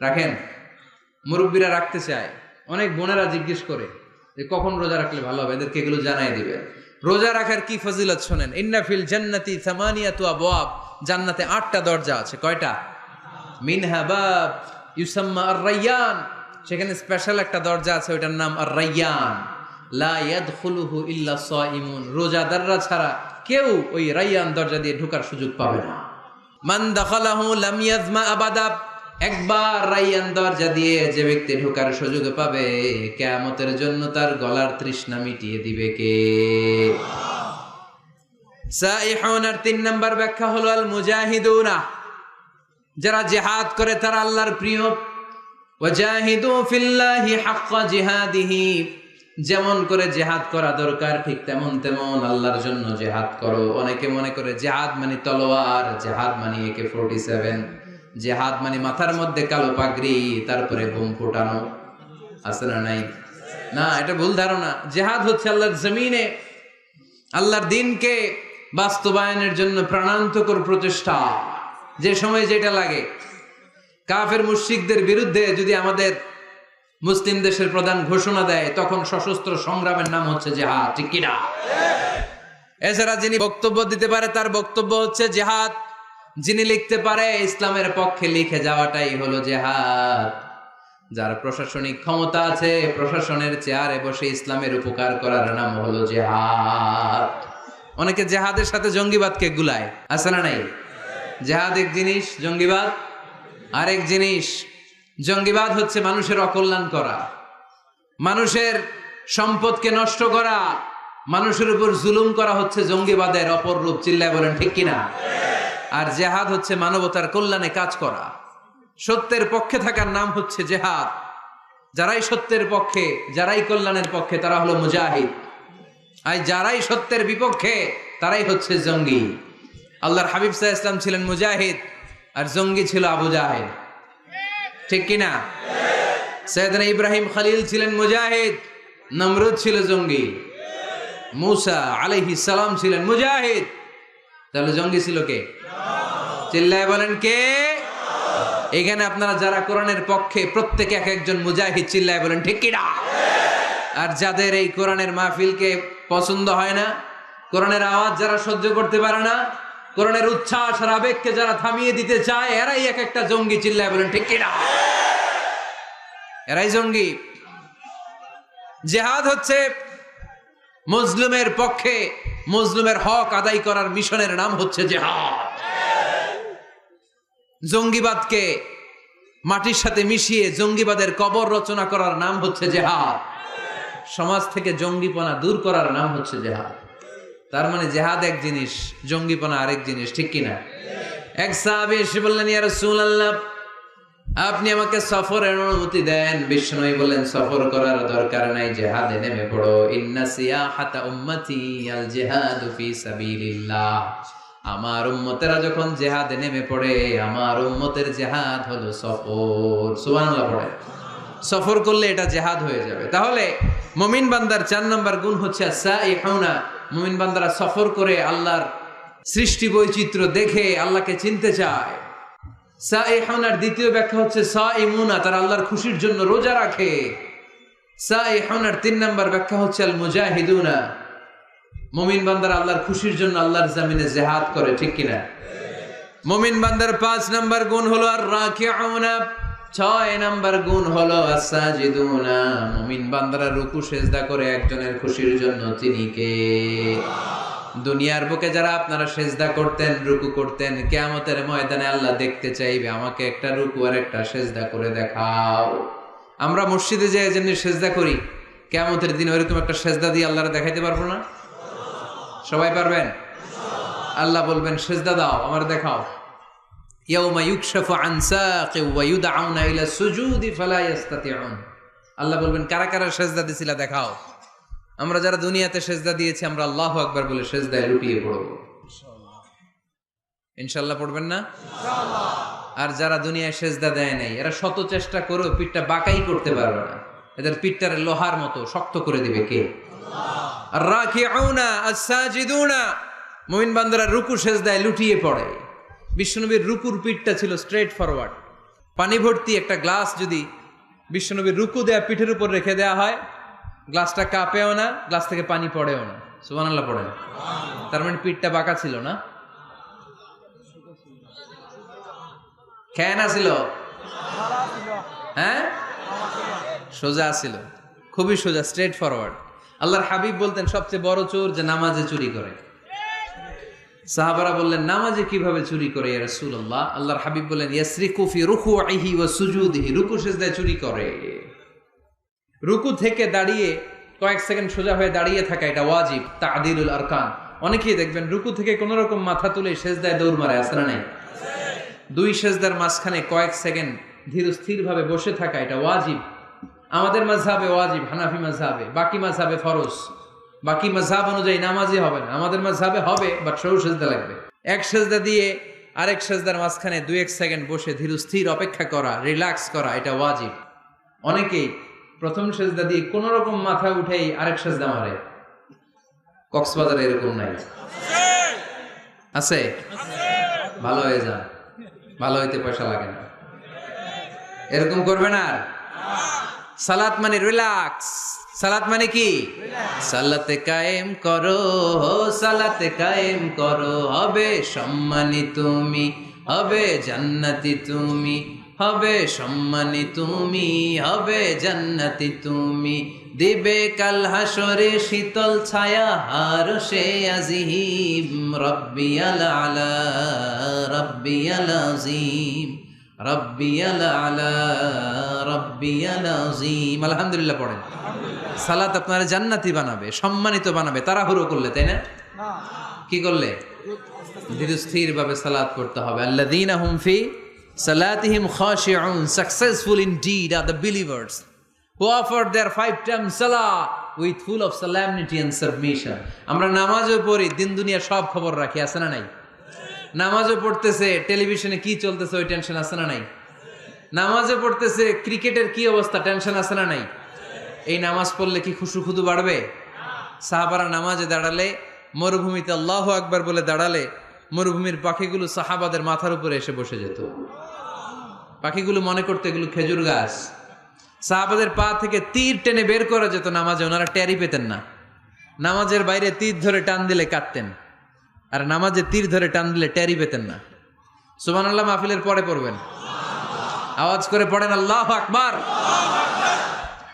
রাখেন? মুরব্বীরা রাখতে চায়, অনেক বোনেরা জিজ্ঞেস করে যে কখন রোজা রাখলে ভালো হবে, এদেরকে এগুলো জানাই দিবে। রোজা রাখার কি ফজিলত শোনেন। ইন্না ফিল জান্নাতি 8 আবওয়াব, জান্নাতে 8টা দরজা আছে। কয়টা? মিনহা বাব ইউসাম্মা আর-রায়্যান, সেখানে স্পেশাল একটা দরজা আছে, ওইটার নাম আর-রায়্যান। লা ইয়াদখুলুহু ইল্লা সাইমুন, রোজাদাররা ছাড়া কেউ ওই রায়্যান দরজা দিয়ে ঢোকার সুযোগ পাবে না। মান দাখালাহু লাম ইয়াজমা আবাদা, একবার রায়্যান দরজা দিয়ে যে ব্যক্তি ঢোকার সুযোগ পাবে, কিয়ামতের জন্য তার গলার তৃষ্ণা মিটিয়ে দিবে কে? সাইহুনার 3 নাম্বার ব্যাখ্যা হলো আল মুজাহিদুনা, যারা জিহাদ করে তারা আল্লাহর প্রিয়। ওয়াজাহিদু ফিল্লাহি হাক্কা জিহাদিহি, যেমন করে জিহাদ করা দরকার ঠিক তেমন তেমন আল্লাহর জন্য জিহাদ করো। অনেকে মনে করে জিহাদ মানে তলোয়ার, জিহাদ মানে AK-47, জিহাদ মানে মাথার মধ্যে কালো পাগড়ি তারপরে বোম ফোটানো, আছে না নাই? না, এটা ভুল ধারণা। জিহাদ হচ্ছে আল্লাহর জমিনে আল্লাহর দ্বীনকে বাস্তবায়নের জন্য প্রাণান্তকর প্রচেষ্টা, যে সময় যেটা লাগে। কাফের মুশরিকদের বিরুদ্ধে যদি আমাদের মুসলিম দেশের প্রধান ঘোষণা দেয়, তখন সশস্ত্র সংগ্রামের নাম হচ্ছে জিহাদ, ঠিক কিনা? এছাড়া যিনি বক্তব্য দিতে পারে তার বক্তব্য হচ্ছে জিহাদ, যিনি লিখতে পারে ইসলামের পক্ষে লিখে যাওয়াটাই হলো জিহাদ। যার প্রশাসনিক ক্ষমতা আছে, প্রশাসনের চেয়ারে বসে ইসলামের উপকার করার নাম হলো জিহাদ। অনেকে জিহাদের সাথে জঙ্গিবাদকে গুলায়, আছে না নাই? জিহাদ এক জিনিস, জঙ্গিবাদ আরেক জিনিস। জঙ্গিবাদ হচ্ছে মানুষের অকল্যাণ করা, মানুষের সম্পদকে নষ্ট করা, মানুষের উপর জুলুম করা হচ্ছে জঙ্গিবাদের অপর রূপ। চিল্লায় বলেন ঠিক কিনা? আর জিহাদ হচ্ছে মানবতার কল্যাণে কাজ করা, সত্যের পক্ষে থাকার নাম হচ্ছে জিহাদ। যারাই সত্যের পক্ষে, যারাই কল্যাণের পক্ষে, তারা হলো মুজাহিদ। আর যারাই সত্যের বিপক্ষে, তারাই হচ্ছে জঙ্গি। আল্লাহর হাবিব সাল্লাল্লাহু আলাইহি ওয়াসাল্লাম ছিলেন মুজাহিদ, আর জঙ্গি ছিল আবু জাহেল, ঠিক কিনা? সাইয়েদনা ইব্রাহিম খলিল ছিলেন মুজাহিদ, নমরুদ ছিল জঙ্গি। মুসা আলাইহিস সালাম ছিলেন মুজাহিদ, তাহলে জঙ্গি ছিল কে? চিল্লায় বলেন কে? এখানে আপনারা যারা কোরআনের পক্ষে, প্রত্যেকে এক একজন মুজাহিদ। চিল্লায় বলেন ঠিক কিনা? আর যাদের এই কোরআনের মাহফিলকে পছন্দ হয় না, কোরআনের আওয়াজ যারা সহ্য করতে পারে না, কোরআনের উচ্ছ্বাস আর আবেগকে যারা থামিয়ে দিতে চায়, এরাই এক একটা জঙ্গি। চিল্লায় বলেন ঠিক কিনা? এরাই জঙ্গি। জিহাদ হচ্ছে মুসলিমের পক্ষে মুসলিমের হক আদায় করার মিশনের নাম হচ্ছে জিহাদ। জঙ্গিবাদকে মাটির সাথে মিশিয়ে জঙ্গিবাদের কবর রচনা করার নাম হচ্ছে জিহাদ। সমাজ থেকে জঙ্গিপনা দূর করার নাম হচ্ছে জিহাদ। তার মানে জিহাদ এক জিনিস, জঙ্গিপনা আরেক জিনিস, ঠিক কিনা? এক সাহাবী এসে বললেন, ইয়া রাসূলুল্লাহ, আপনি আমাকে সফরের অনুমতি দেন। বিষ্ণু বললেন, সফর করার দরকার নাই, জিহাদে নেমে পড়ো। ইন্না সিয়াহাতা উম্মতি আল জিহাদু ফি সাবিলিল্লাহ। আমার উম্মতেরা যখন জিহাদে নেমে পড়ে, আমার উম্মতের জিহাদ হলো সফর। সুবহানাল্লাহ পড়ে। সফর করলে এটা জিহাদ হয়ে যাবে। তাহলে মুমিন বান্দার 4 নম্বর গুণ হচ্ছে সাইহুনা। মুমিন বান্দারা সফর করে আল্লাহর সৃষ্টি বৈচিত্র্য দেখে আল্লাহকে চিনতে চায়। সাইহুনার দ্বিতীয় ব্যাখ্যা হচ্ছে সাইমুনা, তারা আল্লাহর খুশির জন্য রোজা রাখে। সাইহুনার 3 নম্বর ব্যাখ্যা হচ্ছে আল মুজাহিদুনা। মুমিন বান্দারা আল্লাহর খুশির জন্য আল্লাহর জমিনে জিহাদ করে, ঠিক কিনা? মুমিন বান্দার 5 নম্বর গুণ হলো আর রাকিউনা। 6 নম্বর গুণ হলো আস-সাজিদুনা। মুমিন বান্দারা রুকু সেজদা করে একজনের খুশির জন্য, তিনি কে? দুনিয়ার বুকে যারা আপনারা সেজদা করতেন, রুকু করতেন, কিয়ামতের ময়দানে আল্লাহ দেখতে চাইবে, আমাকে একটা রুকু আর একটা সেজদা করে দেখাও। আমরা মসজিদে যে যেমনি সেজদা করি, কিয়ামতের দিন ওইরকম একটা সেজদা দিয়ে আল্লাহরে দেখাইতে পারবো না? সবাই পারবেন? আল্লাহ বলবেন, সেজদা দাও, আমার দেখাও। ইয়াউমা ইউকশাফু আন সাকি ওয়া ইউদআউনা ইলা সুজুদি ফালা ইস্তাতিউন। আল্লাহ বলবেন, কারা কারা সেজদা দিছিলা দেখাও। আমরা যারা দুনিয়াতে সেজদা দিয়েছি, আমরা আল্লাহু আকবার বলে সেজদায় লুটিয়ে পড়ব। ইনশাআল্লাহ পড়বেন না? ইনশাআল্লাহ। আর যারা দুনিয়ায় সেজদা দেয় নাই, এরা শত চেষ্টা করেও পিঠটা বাঁকাই করতে পারবে না। এদের পিঠটারে লোহার মতো শক্ত করে দিবে কে? আল্লাহ। আর-রাকিউনা আস-সাজিদুনা। মুমিন বান্দারা রুকু সেজদায় লুটিয়ে পড়ে। বিশ্বনবীর রুকুর পিঠটা ছিল স্ট্রেট ফরওয়ার্ড। পানি ভর্তি একটা গ্লাস যদি বিশ্বনবীর রুকু দেয়া পিঠের উপর রেখে দেওয়া হয়, গ্লাসটা কাঁপেও না, গ্লাস থেকে পানি পড়েও না। সুবহানাল্লাহ পড়েন। তার মানে পিঠটা বাঁকা ছিল না। কেন আসিল? হ্যাঁ, সোজা আসিল, খুবই সোজা, স্ট্রেট ফরওয়ার্ড। আল্লাহর হাবিব বলতেন সবচেয়ে বড় চোর যে নামাজে চুরি করে। সাহাবারা বললেন নামাজে কিভাবে চুরি করে ইয়া রাসূলুল্লাহ? আল্লাহর হাবিব বললেন ইয়াসরিকু ফি রুকুইহি ওয়া সুজুদিহি, রুকু সিজদায় চুরি করে। রুকু থেকে দাঁড়িয়ে কয়েক সেকেন্ড সোজা হয়ে দাঁড়িয়ে থাকা এটা ওয়াজিব, তা'দিলুল আরকান। অনেকেই দেখবেন রুকু থেকে কোন রকম মাথা তুলে সিজদায় দৌড় মারে, আছে না নাই? দুই সিজদার মাঝখানে কয়েক সেকেন্ড ধীর স্থির ভাবে বসে থাকা এটা ওয়াজিব। আমাদের মাযহাবে ওয়াজিব, হানাফি মাযহাবে, বাকি মাযহাবে ফরজ। বাকি মাযহাব অনুযায়ী নামাজই হবে না, আমাদের মাযহাবে হবে, বাট সরু সিজদা লাগবে। এক সিজদা দিয়ে আরেক সিজদার মাঝখানে 2-1 সেকেন্ড বসে ধীর স্থির অপেক্ষা করা, রিল্যাক্স করা এটা ওয়াজিব। অনেকেই প্রথম সিজদা দিয়ে কোন রকম মাথা উঠেই আরেক সিজদা মারে। কক্সবাজারে এরকম নাই? আছে? ভালো হয়ে যান, ভালো হইতে পয়সা লাগে না, এরকম করবে না। সালাত মানে রিল্যাক্স। সালাত মানে কি? সালাতে কায়েম করো, সালাতে কায়েম করো, হবে সম্মানী তুমি, হবে জান্নাতি তুমি, হবে সম্মানী তুমি, হবে জান্নাতি তুমি, দিবে কাল হাসরে শীতল ছায়া আরশে আজিম, রব্বিয়াল আলা রব্বিয়াল আযীম, রব্বিয়াল আলা রব্বিয়াল আযীম। আলহামদুলিল্লাহ পড়েন। সালাত আপনারা জান্নাতি বানাবে, সম্মানিত বানাবে। তাড়াহুড়ো করলে, তাই না? কি করলে? ধীর স্থির ভাবে সালাত করতে হবে। আল্লাযীনা হুম ফি সালাতিহিম খাশিউন, successful indeed are the believers who offer their 5 times salah with full of solemnity and submission. আমরা নামাজও পড়ি, দিন দুনিয়ার সব খবর রাখি, আছে না নাই? নামাজও পড়তেছে, টেলিভিশনে কি চলতেছে ওই টেনশন আছে না নাই? নামাজও পড়তেছে, ক্রিকেটের কি অবস্থা, টেনশন আছে না নাই? এই নামাজ পড়লে কি খুশু খুদু বাড়বে? সাহাবারা নামাজে দাঁড়ালে, মরুভূমিতে আল্লাহু আকবার বলে দাঁড়ালে, মরুভূমির পাখিগুলো সাহাবাদের মাথার উপরে এসে বসে যেত। পাখিগুলো মনে করতে এগুলো খেজুর গাছ। সাহাবাদের পা থেকে তীর টেনে বের করা যেত নামাজে, ওনারা টেরই পেতেন না। নামাজের বাইরে তীর ধরে টান দিলে কাটতেন, আর নামাজে তীর ধরে টান দিলে টেরই পেতেন না। সুবহানাল্লাহ মাহফিলের পরে পড়বেন, আওয়াজ করে পড়েন আল্লাহু আকবার।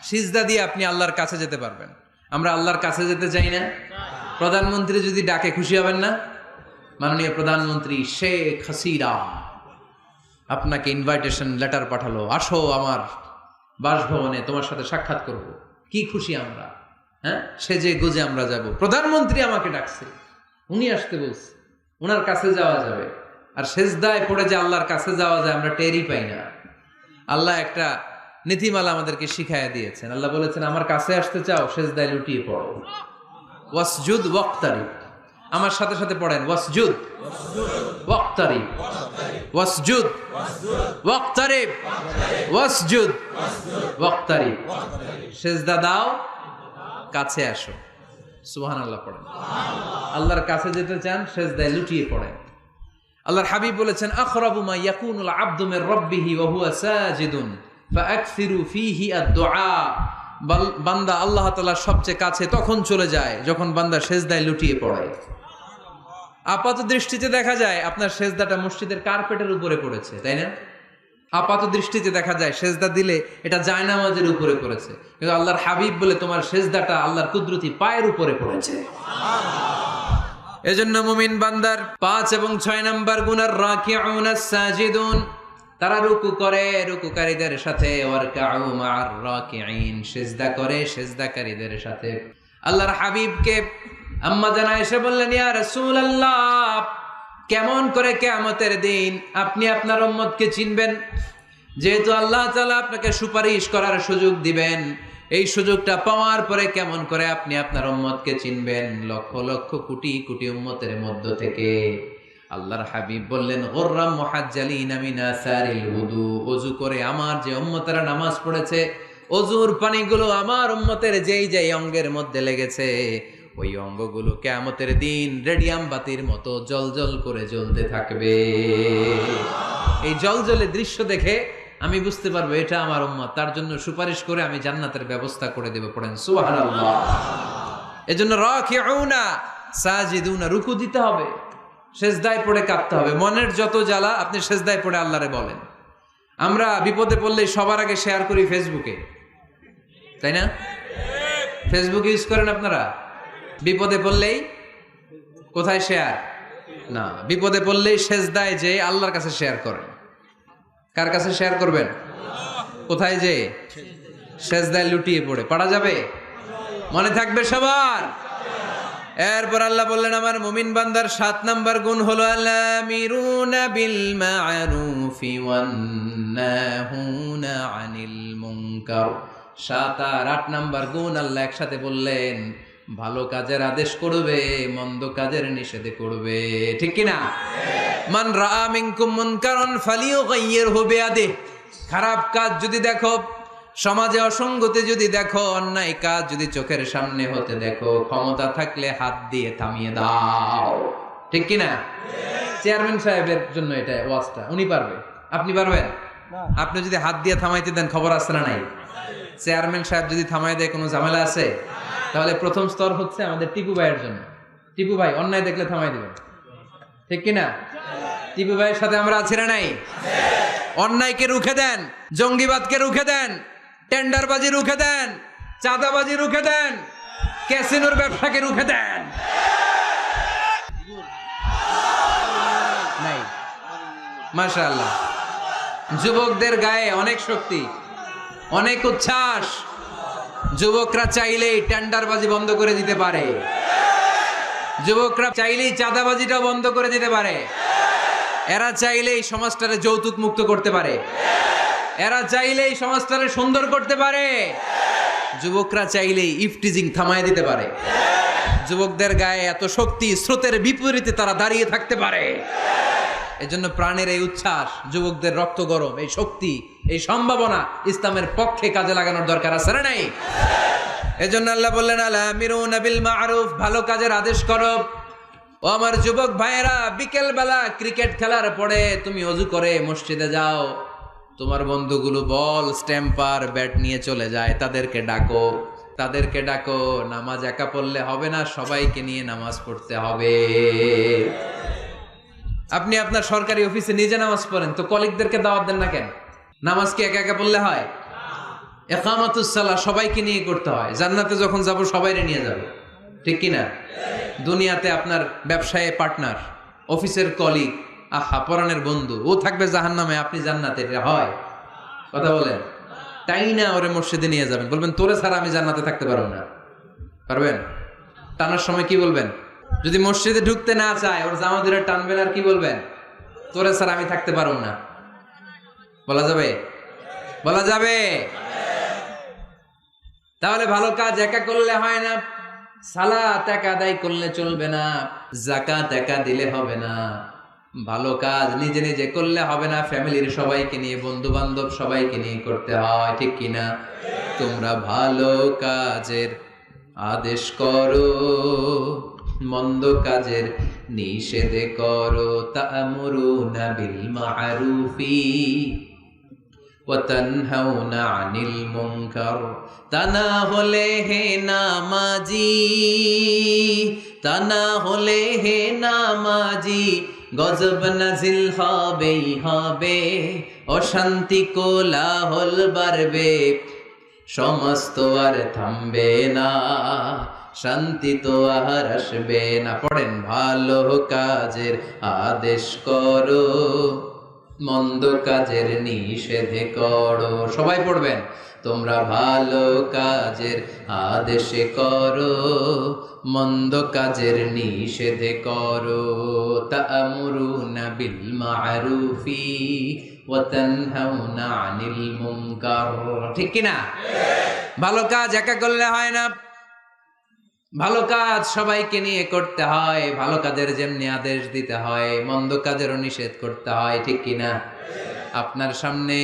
সিজদা দিয়ে আপনি আল্লাহর কাছে যেতে পারবেন। আমরা আল্লাহর কাছে যেতে চাই না? প্রধানমন্ত্রী যদি ডাকে খুশি হবেন না? মাননীয় প্রধানমন্ত্রী শেখ হাসিনা আপনাকে ইনভাইটেশন লেটার পাঠালো, আসো আমার বাসভবনে, তোমার সাথে সাক্ষাৎ করব। কি খুশি আমরা, হ্যাঁ? সেজে গুজে আমরা যাব। প্রধানমন্ত্রী আমাকে ডাকছে, উনি আসতে বলছে, ওনার কাছে যাওয়া যাবে। আর সেজদায় পড়ে যে আল্লাহর কাছে যাওয়া যায় আমরা টেরই পাই না। আল্লাহ একটা নীতিমালা আমাদেরকে শিখাইয়া দিয়েছেন। আল্লাহ বলেছেন আমার কাছে আসতে চাও, সেজদায় লুটিয়ে পড়ো। ওয়াসজুদ ওয়াক্তারিব, আমার সাথে সাথে পড়েন, ওয়াসজুদ ওয়াক্তারিব, ওয়াসজুদ ওয়াক্তারিব, ওয়াসজুদ ওয়াক্তারিব। সেজদা দাও, কাছে আসো। সুবহানাল্লাহ পড়েন। আল্লাহর কাছে যেতে চান, সেজদায় লুটিয়ে পড়েন। আল্লাহর হাবিব বলেছেন আখরাবু মা ইয়াকুনুল আবদু মির রাব্বিহি ওয়া হুয়া সাজিদুন ফাআকসিরু ফীহি আদ-দুআ। বান্দা আল্লাহ তাআলার সবচেয়ে কাছে তখন চলে যায় যখন বান্দা সেজদায় লুটিয়ে পড়ে। আপাত দৃষ্টিতে দেখা যায় আপনার সেজদাটা মসজিদের কার্পেটের উপরে পড়েছে, তাই না? আপাত দৃষ্টিতে দেখা যায় সেজদা দিলে এটা জায়নামাজের উপরে পড়েছে, কিন্তু আল্লাহর হাবিব বলে তোমার সেজদাটা আল্লাহর কুদরতি পায়ের উপরে পড়েছে। এজন্য মুমিন বান্দার 5 এবং 6 নাম্বার গুনার রাকিউনাস সাজিদুন, তারা রুকু করে রুকুকারীদের সাথে, ওয়ারকাউ মা'আর রাকিঈন, সিজদা করে সিজদাকারীদের সাথে। আল্লাহর হাবিবকে আম্মা জানা এসে বললেন ইয়া রাসূলুল্লাহ, কেমন করে কিয়ামতের দিন আপনি আপনার উম্মতকে চিনবেন? যেহেতু আল্লাহ তাআলা আপনাকে সুপারিশ করার সুযোগ দিবেন, এই সুযোগটা পাওয়ার পরে কেমন করে আপনি আপনার উম্মতকে চিনবেন লক্ষ লক্ষ কোটি কোটি উম্মতের মধ্য থেকে? আল্লাহর হাবিব বললেন গুররাম মুহাজ্জালিনা মিন আসারিল উযু, ওযু করে আমার যে উম্মতেরা নামাজ পড়েছে, ওযুর পানিগুলো আমার উম্মতের যেই যেই অঙ্গের মধ্যে লেগেছে, ওই অঙ্গগুলো কিয়ামতের দিন রেডিয়াম বাতির মতো জ্বলজ্বল করে জ্বলতে থাকবে। এই জ্বলজ্বলে দৃশ্য দেখে আমি বুঝতে পারবো এটা আমার উম্মত, তার জন্য সুপারিশ করে আমি জান্নাতের ব্যবস্থা করে দেব। পড়েন সুবহানাল্লাহ। এজন্য রাকিউনা সাজিদুনা, রুকু দিতে হবে, সেজদায় পড়ে কাঁদতে হবে। মনের যত জ্বালা আপনি সেজদায় পড়ে আল্লাহরে বলেন। আমরা বিপদে পড়লে সবার আগে শেয়ার করি ফেসবুকে, তাই না? ফেসবুক ইউজ করেন আপনারা? বিপদে পড়লেই কোথায় শেয়ার? না, বিপদে পড়লেই সেজদায় যে আল্লাহর কাছে শেয়ার করেন। কার কাছে শেয়ার করবেন? কোথায় যে? সেজদায় লুটিয়ে পড়ে। পারা যাবে? মনে থাকবে সবার? এরপর আল্লাহ বললেন আমার মুমিন বান্দার 7 নাম্বার গুণ হলো আলামিরুনা বিল মা'রুফি ওয়ান নাহুনা আনিল মুনকার। 7 আর 8 নাম্বার গুণ আল্লাহ একসাথে বললেন, ভালো কাজের আদেশ করবে, মন্দ কাজের নিষেধ করবে। ঠিক কি না? মান রাআ মিনকুম মুনকারান ফালিয়ুগাইয়িরহু বিয়াদিহি। খারাপ কাজ যদি দেখো, সমাজে অসঙ্গতি যদি দেখো, অন্যায় কাজ যদি চোখের সামনে হতে দেখো, ক্ষমতা থাকলে হাত দিয়ে থামিয়ে দাও। ঠিক কি না? চেয়ারম্যান সাহেবের জন্য এটা ওয়াজটা। উনি পারবে, আপনি পারবেন? আপনি যদি হাত দিয়ে থামাইতে দেন, খবর আছে না নাই? চেয়ারম্যান সাহেব যদি থামাই দেয়, কোনো ঝামেলা আছে? তাহলে প্রথম স্তর হচ্ছে আমাদের টিপু ভাইয়ের জন্য। টিপু ভাই অন্যায় দেখলে থামাই দিবেন। ঠিক কি না? টিপু ভাইয়ের সাথে আমরা আছি না নাই? অন্যায়কে রুখে দেন, জঙ্গিবাদকে রুখে দেন, টেন্ডারবাজি রুখে দেন, চাঁদাবাজি রুখে দেন, ক্যাসিনোর ব্যবসাকে রুখে দেন। নাই? মাশাআল্লাহ। যুবকদের গায়ে অনেক শক্তি, অনেক উচ্ছ্বাস। যুবকরা চাইলেই টেন্ডারবাজি বন্ধ করে দিতে পারে, যুবকরা চাইলেই চাঁদাবাজিটা বন্ধ করে দিতে পারে, এরা চাইলেই সমাজটারে যৌতুক মুক্ত করতে পারে, এরা চাইলেই সমাজটারে সুন্দর করতে পারে, যুবকরা চাইলেই ইফটিজিং থামায় দিতে পারে। যুবকদের গায়ে এত শক্তি, স্রোতের বিপরীতে তারা দাঁড়িয়ে থাকতে পারে। এজন্য প্রাণের এই উচ্ছ্বাস, যুবকদের রক্ত গরম, এই শক্তি, এই সম্ভাবনা ইসলামের পক্ষে কাজে লাগানোর দরকার আছে না নাই? এজন্য আল্লাহ বললেন আলামিরুনা বিল মা'রুফ, ভালো কাজের আদেশ করো। ও আমার যুবক ভাইয়েরা, বিকেল বেলা ক্রিকেট খেলার পরে তুমি ওযু করে মসজিদে যাও, তোমার বন্ধুগুলো বল, স্ট্যাম্পার, ব্যাট নিয়ে চলে যায়, তাদেরকে ডাকো, তাদেরকে ডাকো। নামাজ একা পড়লে হবে না, সবাইকে নিয়ে নামাজ পড়তে হবে। আপনি আপনার সরকারি অফিসে নিজে নামাজ পড়েন, তো কলিগদেরকে দাওয়াত দেন না কেন? নামাজ কি একা একা পড়লে হয়? ইকামাতুস সালাহ সবাইকে নিয়ে করতে হয়। জান্নাতে যখন যাব সবাইরে নিয়ে যাব। ঠিক কি না? দুনিয়াতে আপনার ব্যবসায়ে পার্টনার, অফিসের কলিগ, আহা পরাণের বন্ধু, ও থাকবে জাহান্নামে, আপনি জান্নাতে। এটা হয়? কথা বলেন। তাই না ওরে মসজিদে নিয়ে যাবেন, বলবেন তোরে ছাড়া আমি জান্নাতে থাকতে পারবো না। পারবেন? টানার সময় কি বলবেন? যদি মসজিদে ঢুকতে না চায়, ওর জামা ধরে টানবেন, আর কি বলবেন? তোরে ছাড়া আমি থাকতে পারবো না। বলা যাবে? বলা যাবে? তাহলে ভালো কাজ একা করলে হয় না, সালাত একা আদায় করলে চলবে না, যাকাত একা দিলে হবে না, ভালো কাজ নিজে নিজে করলে হবে না, ফ্যামিলির সবাইকে নিয়ে, বন্ধু বান্ধব সবাইকে নিয়ে করতে হয়। ঠিক কিনা? তোমরা ভালো কাজের আদেশ করো, মন্দ কাজের নিষেধ করো। তা'মুরুনা বিল মা'রুফি ওয়া তানহাউনা আনিল মুনকার। তা না হলে হে নামাজি, তা না হলে হে নামাজি, গজব নাজিল হবেই হবে, অশান্তি কোলাহল বাড়বে, সমস্ত আর থামবে না, শান্তি তো আর আসবে না। পড়েন, ভালো কাজের আদেশ করো, মন্দ কাজের নিষেধ করো। সবাই পড়বেন, তোমরা ভালো কাজের আদেশ করো, মন্দ কাজের নিষেধ করো। তা'মুরুনা বিল মা'রুফি ওয়া তানহাউনা আনিল মুনকার। ঠিক কি না? ভালো কাজ একা করলে হয় না, ভালো কাজ সবাইকে নিয়ে করতে হয়। ভালো কাজের যেমনি আদেশ দিতে হয়, মন্দ কাজেরও নিষেধ করতে হয়। ঠিক কিনা? আপনার সামনে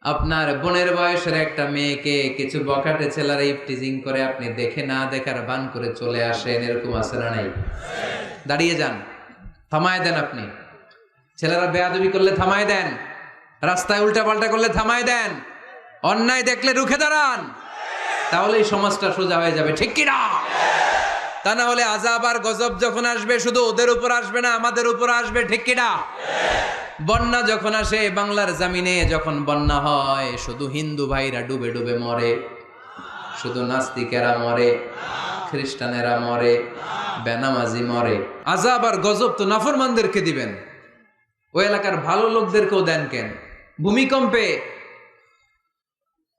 আপনার বোনের বয়সের একটা মেয়েকে কিছু বখাটে ছেলেরা ইফটিজিং করে, আপনি দেখে না দেখার ভান করে চলে আসেন, এরকম আছে না নাই? দাঁড়িয়ে যান, থামায় দেন। আপনি ছেলেরা বেয়াদবি করলে থামায় দেন, রাস্তায় উল্টা পাল্টা করলে থামায় দেন, অন্যায় দেখলে রুখে দাঁড়ান, তাহলে এই সমাজটা সোজা হয়ে যাবে। ঠিক কিনা? তা না হলে আযাব আর গজব যখন আসবে, শুধু ওদের উপর আসবে না, আমাদের উপর আসবে। ঠিক কিনা? বন্যা যখন আসে বাংলার জমিনে, যখন বন্যা হয় শুধু হিন্দু ভাইরা ডুবে ডুবে মরে, শুধু নাস্তিকেরা মরে, খ্রিস্টানেরা মরে, বেনামাজি মরে। আযাব আর গজব তো নাফরমানদেরকে দিবেন, ওই এলাকার ভালো লোকদেরকেও দেন কেন? ভূমিকম্পে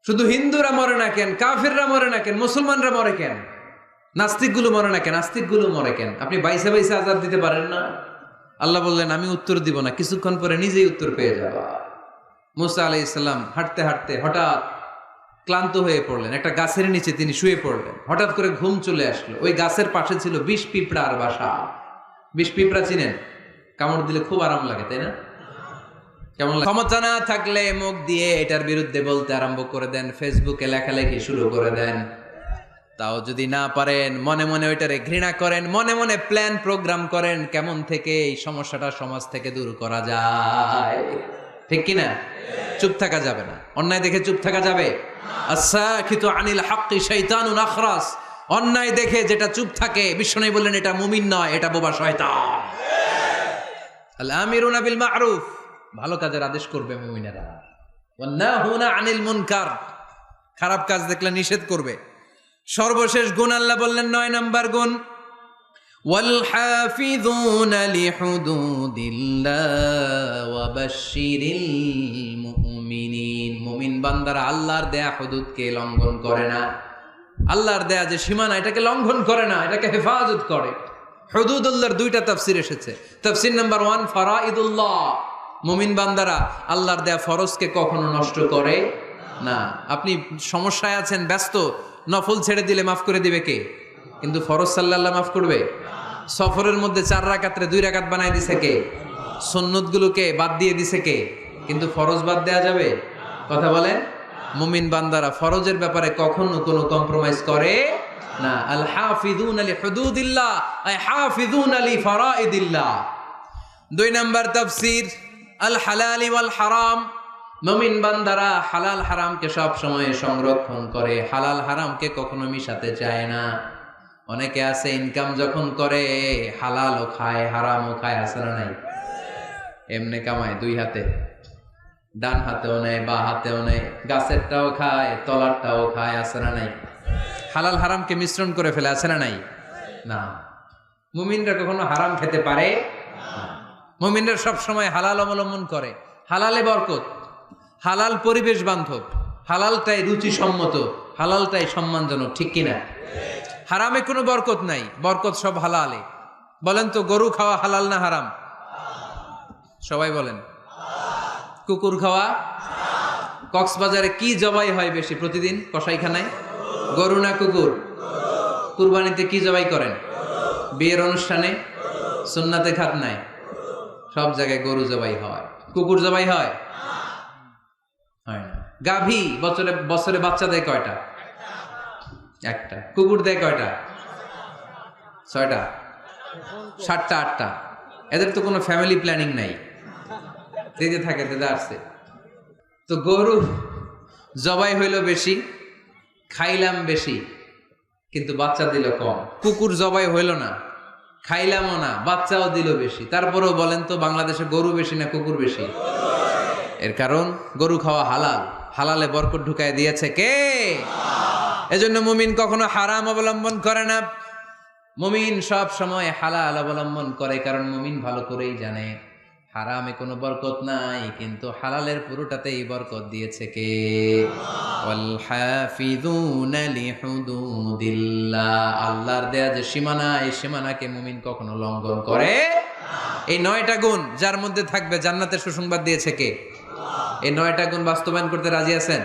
শুধু হিন্দুরা মরে না কেন, কাফিররা মরে না কেন, মুসলমানরা মরে কেন? নাস্তিকগুলো মরে না কেন, আস্তিকগুলো মরে কেন? আপনি বাইসে বাইসে আযাব দিতে পারেন না? আল্লাহ বললেন আমি উত্তর দিব না, কিছুক্ষণ পরে নিজেই উত্তর পেয়ে যাবা। মুসা আলাইহিস সালাম হাঁটতে হাঁটতে হঠাৎ ক্লান্ত হয়ে পড়লেন, একটা গাছের নিচে তিনি শুয়ে পড়লেন। হঠাৎ করে ঘুম চলে আসলো। ওই গাছের পাশে ছিল 20 পিঁপড়ার বাসা। 20 পিঁপড়া চিনেন? কামড় দিলে খুব আরাম লাগে, তাই না? কেমন লাগে? ক্ষমতা না থাকলে মুখ দিয়ে এটার বিরুদ্ধে বলতে আরম্ভ করে দেন, ফেসবুকে লেখালেখি শুরু করে দেন। তাও যদি না পারেন, মনে মনে ওইটারে ঘৃণা করেন, মনে মনে প্ল্যান প্রোগ্রাম করেন কেমন থেকে এই সমস্যাটা সমাজ থেকে দূর করা যায়। ঠিক কিনা? চুপ থাকা যাবে না, অন্যায় দেখে চুপ থাকা যাবে? আস-সাকিতু আনিল হাক্কি শাইতানুন আখরাস। অন্যায় দেখে যেটা চুপ থাকে, বিশ্বনবী বললেন এটা মুমিন নয়, এটা বোবা শয়তান। আল আমিরুনা বিল মা'রুফ, ভালো কাজের আদেশ করবে মুমিনেরা। ওয়ান নাহুনা আনিল মুনকার, খারাপ কাজ দেখলে নিষেধ করবে। সর্বশেষ গুণ আল্লাহ বললেন 9 নাম্বার গুণ, ওয়াল হাফিযুনা লিহুদুদিল্লাহ ওয়া বাশশিরিল মুমিনিন। মুমিন বান্দারা আল্লাহর দেয়া হুদুদকে লঙ্ঘন করে না, আল্লাহর দেয়া যে সীমানা এটাকে লঙ্ঘন করে না, এটাকে হেফাজত করে। হুদুদুল্লাহর 2টা তাফসীর এসেছে। তাফসীর নাম্বার 1 ফারাইদুল্লাহ, মুমিন বান্দারা আল্লাহর দেয়া ফরজকে কখনো নষ্ট করে না। আপনি সমস্যায় আছেন, ব্যস্ত, নফল ছেড়ে দিলে মাফ করে দিবে কে? কিন্তু ফরজ সাল্লাল্লাহ মাফ করবে? সফরের মধ্যে 4 রাকাতে 2 রাকাত বানাই দিছে কে? সুন্নতগুলোকে বাদ দিয়ে দিছে কে? কিন্তু ফরজ বাদ দেয়া যাবে? কথা বলেন। মুমিন বান্দারা ফরজের ব্যাপারে কখনো কোনো কম্প্রোমাইজ করে না। আল হাফিযুনা লিহুদুদিল্লাহ আই হাফিযুনা লিফারাইদিল্লাহ। 2 নাম্বার তাফসীর, আল হালালি ওয়াল হারাম। মুমিন বান্দারা হালাল হারামকে সব সময় সংরক্ষণ করে, হালাল হারামকে কখনো মিশাতে চায় না। অনেকে আছে ইনকাম যখন করে হালালও খায় হারামও খায়, আছে না নাই? এমনি কামায় 2 হাতে, ডান হাতেও নেয় বা হাতেও নেয়, গাছেরটাও খায় তলারটাও খায়, আছে না নাই? হালাল হারামকে মিশ্রণ করে ফেলে, আছে না নাই? না, মুমিনরা কখনো হারাম খেতে পারে না। মুমিনরা সব সময় হালাল অবলম্বন করে। হালালে বরকত, হালাল পরিবেশ বান্ধব, হালালটাই রুচিসম্মত, হালালটাই সম্মানজনক। ঠিক কিনা? হারামে কোনো বরকত নাই, বরকত সব হালালে। বলেন তো, গরু খাওয়া হালাল না হারাম? সবাই বলেন। কুকুর খাওয়া? কক্সবাজারে কি জবাই হয় বেশি প্রতিদিন কসাইখানায়? গরু না কুকুর? কুরবানিতে কি জবাই করেন? বিয়ের অনুষ্ঠানে, সুন্নাতে খাতনায়, সব জায়গায় গরু জবাই হয়। কুকুর জবাই হয়? হয় না। গাভী বছরে বছরে বাচ্চা দেয় কয়টা? একটা। কুকুর দেয় কয়টা? 6টা, 7টা, 8টা। এদের তো কোনো ফ্যামিলি প্ল্যানিং নাই, দিতে থাকে দিতে আসছে। তো গরু জবাই হইল বেশি, খাইলাম বেশি, কিন্তু বাচ্চা দিল কম। কুকুর জবাই হইল না, খাইলামও না, বাচ্চাও দিল বেশি। তারপরেও বলেন তো, বাংলাদেশে গরু বেশি না কুকুর বেশি? এর কারণ গরু খাওয়া হালাল, হালালে বরকত ঢুকায় দিয়েছে কে? এজন্য মুমিন কখনো হারাম অবলম্বন করে না, মুমিন সব সময় হালাল অবলম্বন করে। কারণ মুমিন ভালো করেই জানে হারামে কোনো বরকত নাই, কিন্তু হালালের পুরোটাতেই বরকত দিয়েছে কে? ওয়াল হাফিযুনা লিহুদুদিল্লাহ, আল্লাহর দেয়া যে সীমানা, এই সীমানাকে মুমিন কখনো লঙ্ঘন করে। এই 9টা গুণ যার মধ্যে থাকবে জান্নাতের সুসংবাদ দিয়েছে কে? এই 9টা গুণ বাস্তবায়ন করতে রাজি আছেন?